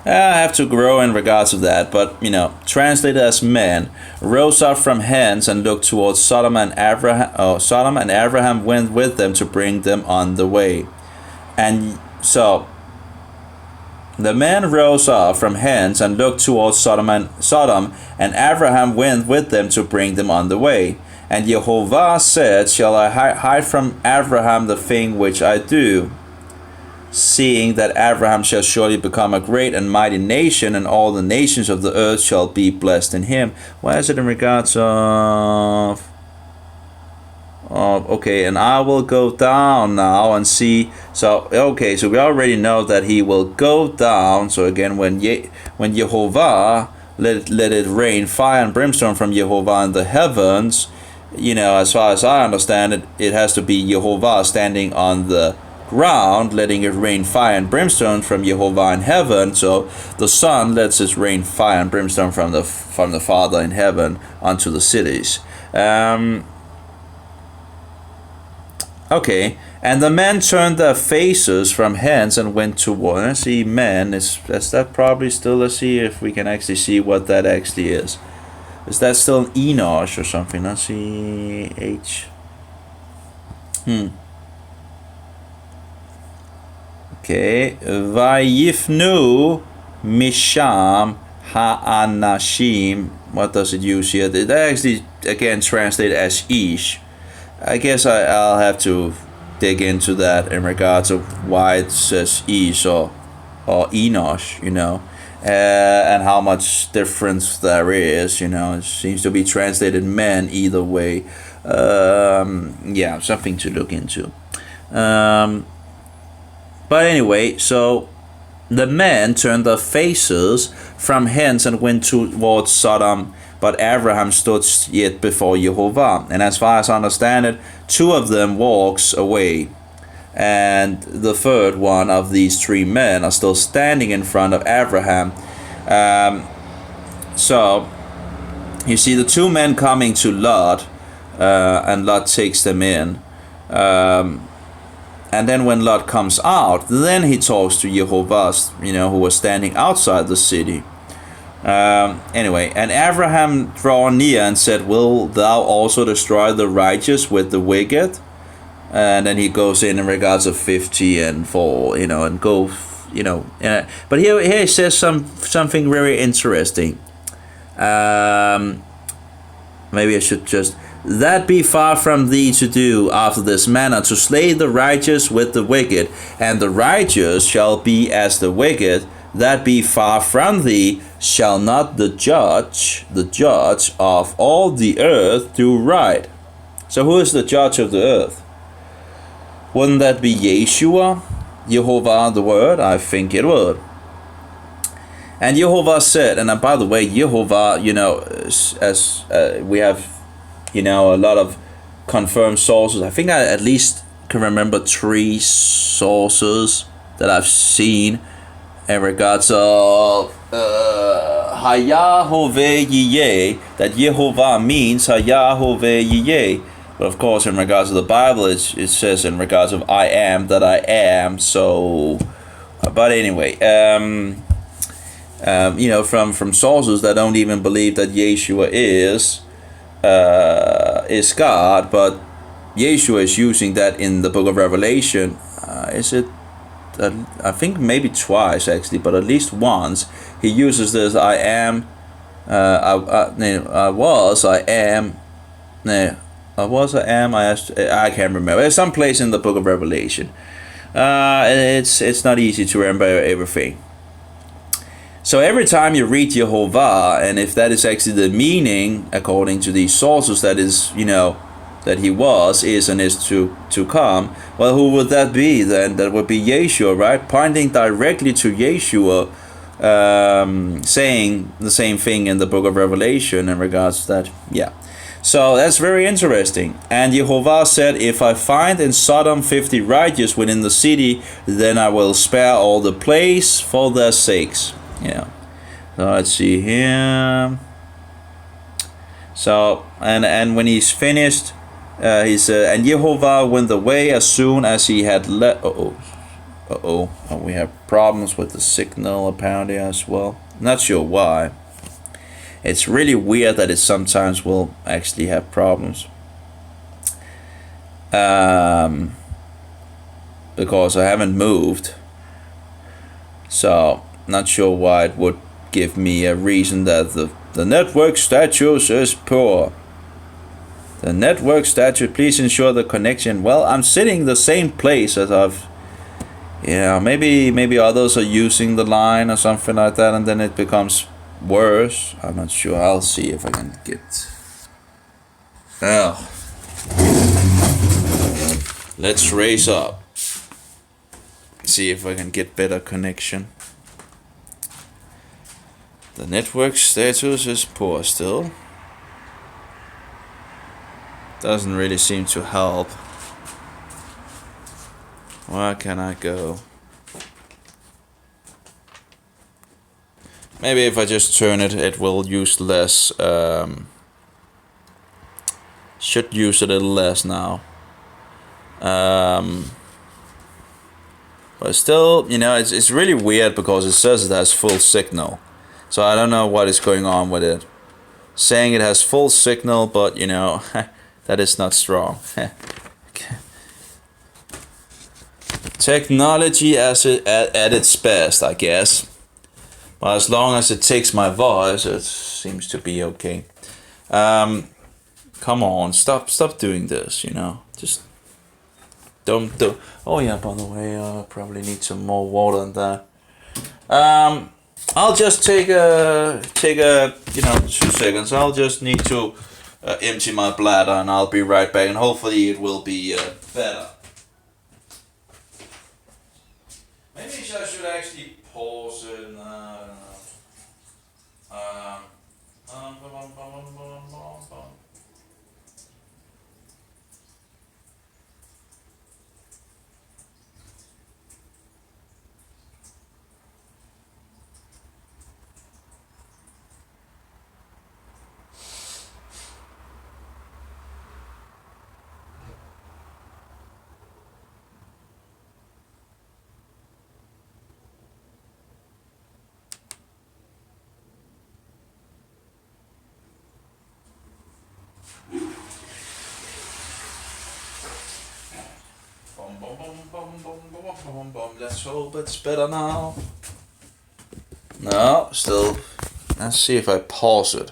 I have to grow in regards to that, but translated as men, rose up from hence and looked towards Sodom and Abraham. Sodom and Abraham went with them to bring them on the way. And so the men rose up from hence and looked towards Sodom, and Abraham went with them to bring them on the way. And Jehovah said, Shall I hide from Abraham the thing which I do? Seeing that Abraham shall surely become a great and mighty nation, and all the nations of the earth shall be blessed in him. Why is it in regards of okay, and I will go down now and see. So okay, so we already know that he will go down. So again, when Jehovah let it rain fire and brimstone from Jehovah in the heavens, as far as I understand it, it has to be Jehovah standing on the ground, letting it rain fire and brimstone from Jehovah in heaven. So the Son lets it rain fire and brimstone from the Father in heaven unto the cities. Okay, and the men turned their faces from hence and went toward. Let's see, men, is that probably still, let's see if we can actually see what that actually is. Is that still an Enosh or something? Let's see, H. Okay, Vayifnu Misham Ha'anashim. What does it use here? It actually, again, translated as Ish. I guess I'll have to dig into that in regards of why it says Ish or Enosh, and how much difference there is, It seems to be translated men either way. Yeah, something to look into. But anyway, so the men turned their faces from hence and went towards Sodom, but Abraham stood yet before Jehovah. And as far as I understand it, 2 of them walks away, and the third one of these 3 men are still standing in front of Abraham. So you see the 2 men coming to Lot, and Lot takes them in. And then when Lot comes out, then he talks to Jehovah, who was standing outside the city. Anyway, and Abraham drew near and said, Will thou also destroy the righteous with the wicked? And then he goes in regards of 50 and 4, and go, but here he says something very interesting. Maybe I should just... That be far from thee to do after this manner, to slay the righteous with the wicked, and the righteous shall be as the wicked. That be far from thee. Shall not the judge of all the earth do right? So who is the judge of the earth? Wouldn't that be Yeshua? Jehovah the word? I think it would. And Jehovah said, and by the way, Jehovah, as we have, a lot of confirmed sources. I think I at least can remember 3 sources that I've seen in regards of Hayahoveh Yeh, that Jehovah means Hayahoveh Yeh. But of course, in regards to the Bible, it says in regards of I am that I am. So, but anyway, from sources that don't even believe that Yeshua is God, but Yeshua is using that in the book of Revelation. Is it? I think maybe twice actually, but at least once he uses this I am. I was. I am. I can't remember. There's some place in the book of Revelation. It's not easy to remember everything. So every time you read Jehovah, and if that is actually the meaning, according to these sources, that is, that he was, is, and is to come, well, who would that be then? That would be Yeshua, right? Pointing directly to Yeshua, saying the same thing in the book of Revelation in regards to that. Yeah. So that's very interesting. And Jehovah said, if I find in Sodom 50 righteous within the city, then I will spare all the place for their sakes. Yeah. So let's see here. So, and when he's finished, he said, and Jehovah went away as soon as he had let. We have problems with the signal apparently as well. Not sure why. It's really weird that it sometimes will actually have problems. Because I haven't moved. So, not sure why it would give me a reason that the network status is poor. The network status, please ensure the connection. Well, I'm sitting the same place as I've... Yeah, maybe others are using the line or something like that, and then it becomes worse. I'm not sure. I'll see if I can get... Oh. Let's raise up. See if I can get better connection. The network status is poor still. Doesn't really seem to help. Where can I go? Maybe if I just turn it, it will use less. Should use a little less now. But still, you know, it's really weird because it says it has full signal. So I don't know what is going on with it. Saying it has full signal, but you know, that is not strong. Technology at its best, I guess. But as long as it takes my voice, it seems to be okay. Come on, stop doing this, you know. Just don't do. Oh yeah, by the way, I probably need some more water than that. I'll just take a 2 seconds. I'll just need to empty my bladder, and I'll be right back. And hopefully it will be better. Maybe I should actually pause it. I don't know. Let's hope it's better now. No, still. Let's see if I pause it.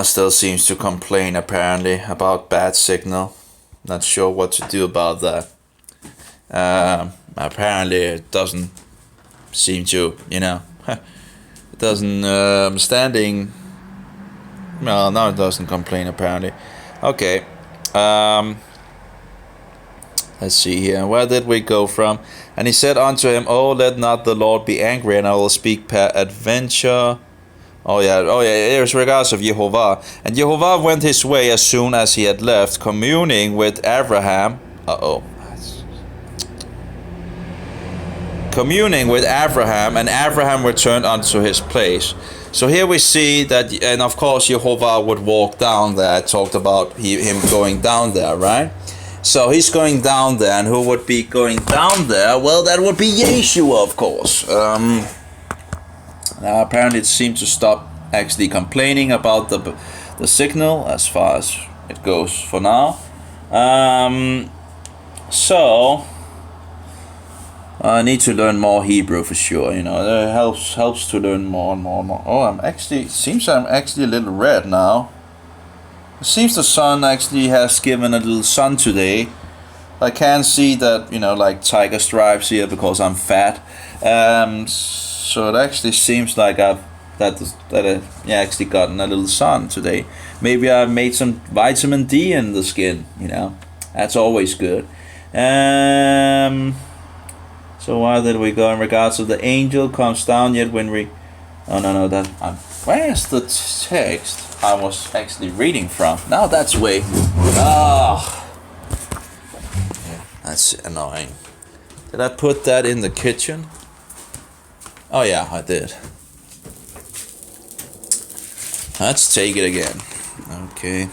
Still seems to complain apparently about bad signal. Not sure what to do about that. Apparently it doesn't seem to, you know, it doesn't standing. Well, no, it doesn't complain apparently. Okay. Let's see here. Where did we go from? And he said unto him, "Oh, let not the Lord be angry, and I will speak peradventure." Oh yeah, here's regards of Jehovah. And Jehovah went his way as soon as he had left, communing with Abraham. communing with Abraham, and Abraham returned unto his place. So here we see that, and of course Jehovah would walk down there. I talked about him going down there, right? So he's going down there, and who would be going down there? Well, that would be Yeshua, of course. Now apparently it seemed to stop actually complaining about the signal as far as it goes for now. So I need to learn more Hebrew for sure. You know, it helps to learn more and more and more. Oh, it seems I'm actually a little red now. It seems the sun actually has given a little sun today. I can see that, you know, like tiger stripes here because I'm fat. So it actually seems like I've actually gotten a little sun today. Maybe I've made some vitamin D in the skin. You know, that's always good. So why did we go in regards to the angel comes down yet when we... Oh, no, that... where's the text I was actually reading from? Now that's way... Oh, yeah, that's annoying. Did I put that in the kitchen? Oh yeah, I did. Let's take it again. Okay.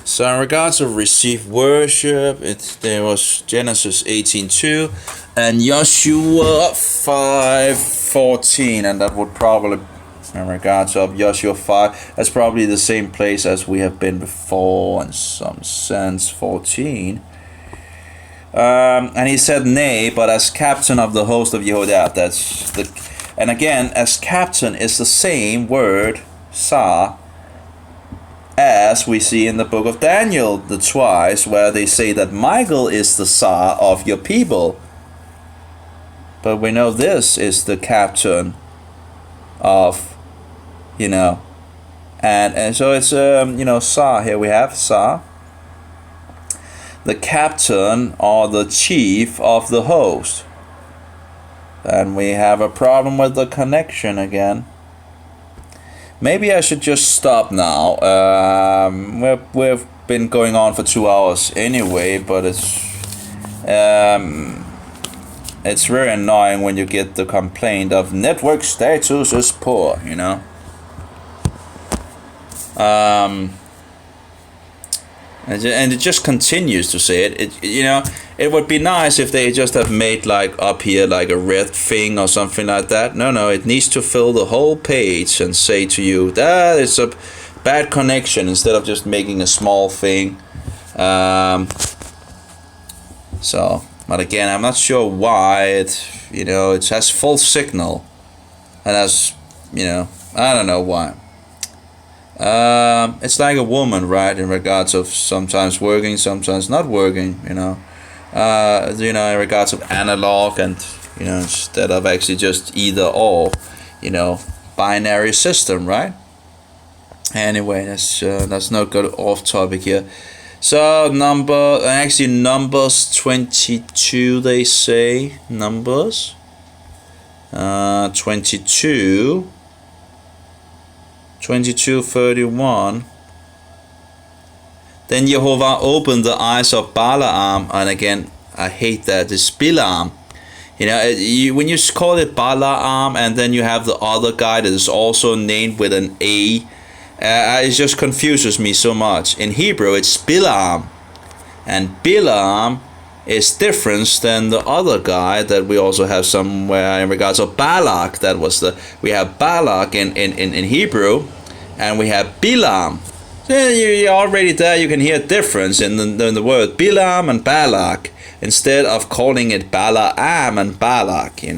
So in regards to receive worship, there was Genesis 18:2 and Joshua 5:14, and that would probably, in regards of Joshua 5, that's probably the same place as we have been before in some sense, 14. And he said, nay, but as captain of the host of Yehudah, that's the, and again, as captain is the same word, Sar, as we see in the book of Daniel, the twice, where they say that Michael is the Sar of your people. But we know this is the captain of, you know, and so it's, you know, Sar, here we have Sar, the captain or the chief of the host. And we have a problem with the connection again. Maybe I should just stop now. We've been going on for 2 hours anyway, but it's very annoying when you get the complaint of network status is poor, you know. And it just continues to say it. You know, it would be nice if they just have made like up here like a red thing or something like that. No, it needs to fill the whole page and say to you that it's a bad connection instead of just making a small thing. So, but again, I'm not sure why it has full signal, and as you know, I don't know why. It's like a woman, right? In regards of sometimes working, sometimes not working. You know, in regards of analog and instead of actually just either or, binary system, right? Anyway, that's not good off topic here. So Numbers 22, they say Numbers 22:31. Then Jehovah opened the eyes of Balaam, and again I hate that, it's Bilam. When you call it Balaam and then you have the other guy that is also named with an A, it just confuses me so much. In Hebrew it's Bilam, and Bilam is different than the other guy that we also have somewhere in regards of Balak. We have Balak in Hebrew, and we have Bilam. So you already there you can hear difference in the word Bilam and Balak, instead of calling it Balaam and Balak. It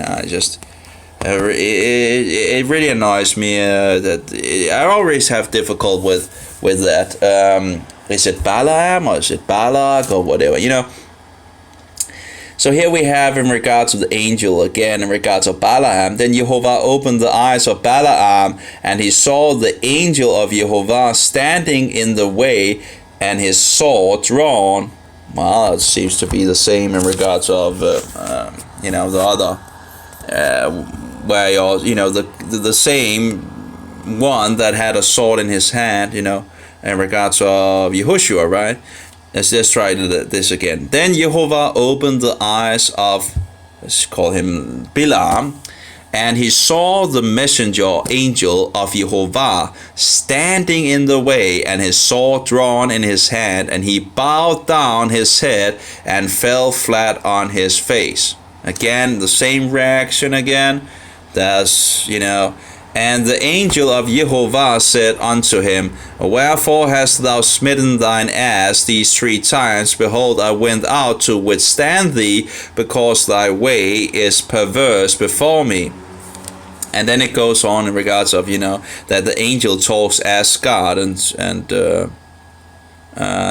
really annoys me that I always have difficult with that. Is it Balaam or is it Balak or whatever? So here we have in regards to the angel again, in regards of Balaam. Then Jehovah opened the eyes of Balaam, and he saw the angel of Jehovah standing in the way, and his sword drawn. Well, it seems to be the same in regards of the other, where the same one that had a sword in his hand, in regards of Yehoshua, right? Let's try this again. Then Jehovah opened the eyes of let's call him Bilam, and he saw the messenger or angel of Jehovah standing in the way, and his sword drawn in his hand, and he bowed down his head and fell flat on his face. Again, the same reaction again. That's, and the angel of Jehovah said unto him, Wherefore hast thou smitten thine ass these 3 times? Behold, I went out to withstand thee, because thy way is perverse before me. And then it goes on in regards of, that the angel talks as God, and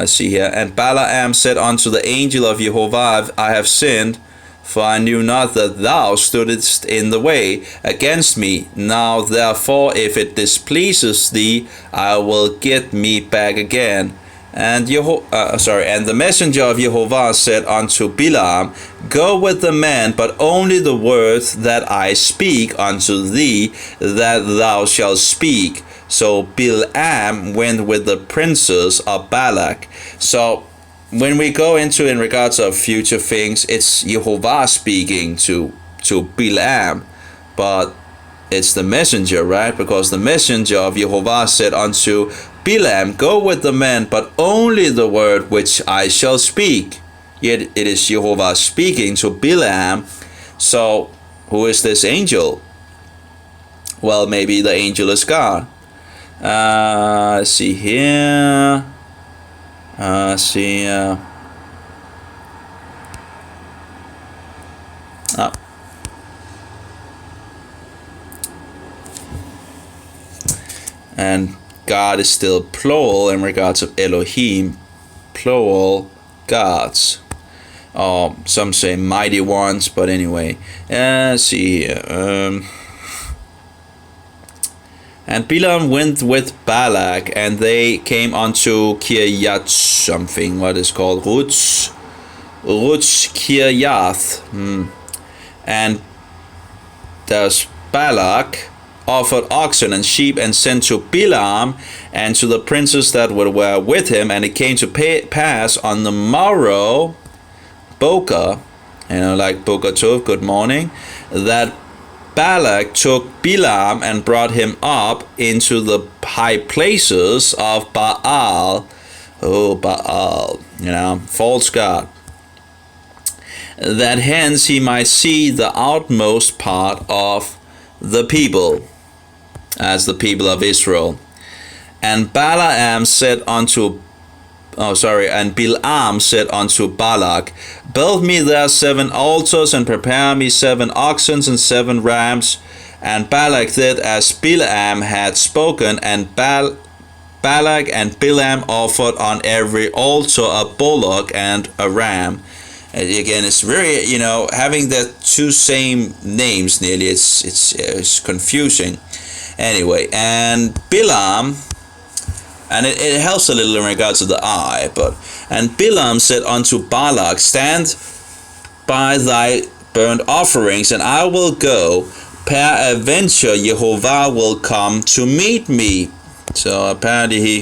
see here. And Balaam said unto the angel of Jehovah, I have sinned, for I knew not that thou stoodest in the way against me. Now therefore, if it displeases thee, I will get me back again. And the messenger of Jehovah said unto Bilam, Go with the man, but only the words that I speak unto thee, that thou shalt speak. So Bilam went with the princes of Balak. So when we go into in regards of future things, it's Jehovah speaking to Bilam, but it's the messenger, right? Because the messenger of Jehovah said unto Bilam, Go with the men, but only the word which I shall speak. Yet it is Jehovah speaking to Bilam. So who is this angel? Well, maybe the angel is God. Let's see here. And God is still plural in regards of Elohim, plural gods. Some say mighty ones, but anyway. Let's see here. And Bilam went with Balak, and they came unto Kiryat something, what is called Ruch Kiryath. And thus Balak offered oxen and sheep, and sent to Bilam and to the princes that were with him. And it came to pass on the morrow, Boker, like Boker Tov, good morning, that Balak took Bilam and brought him up into the high places of Baal. Oh, Baal, false god. That hence he might see the outmost part of the people, as the people of Israel. And Bilam said unto Balak, Build me there 7 altars, and prepare me 7 oxen and 7 rams. And Balak did as Bilam had spoken, and Balak and Bilam offered on every altar a bullock and a ram. And again, it's very, having the 2 same names nearly, it's confusing. Anyway, and Bilam, and it helps a little in regards to the eye, and Bilam said unto Balak, Stand by thy burnt offerings, and I will go. Peradventure Jehovah will come to meet me. So apparently he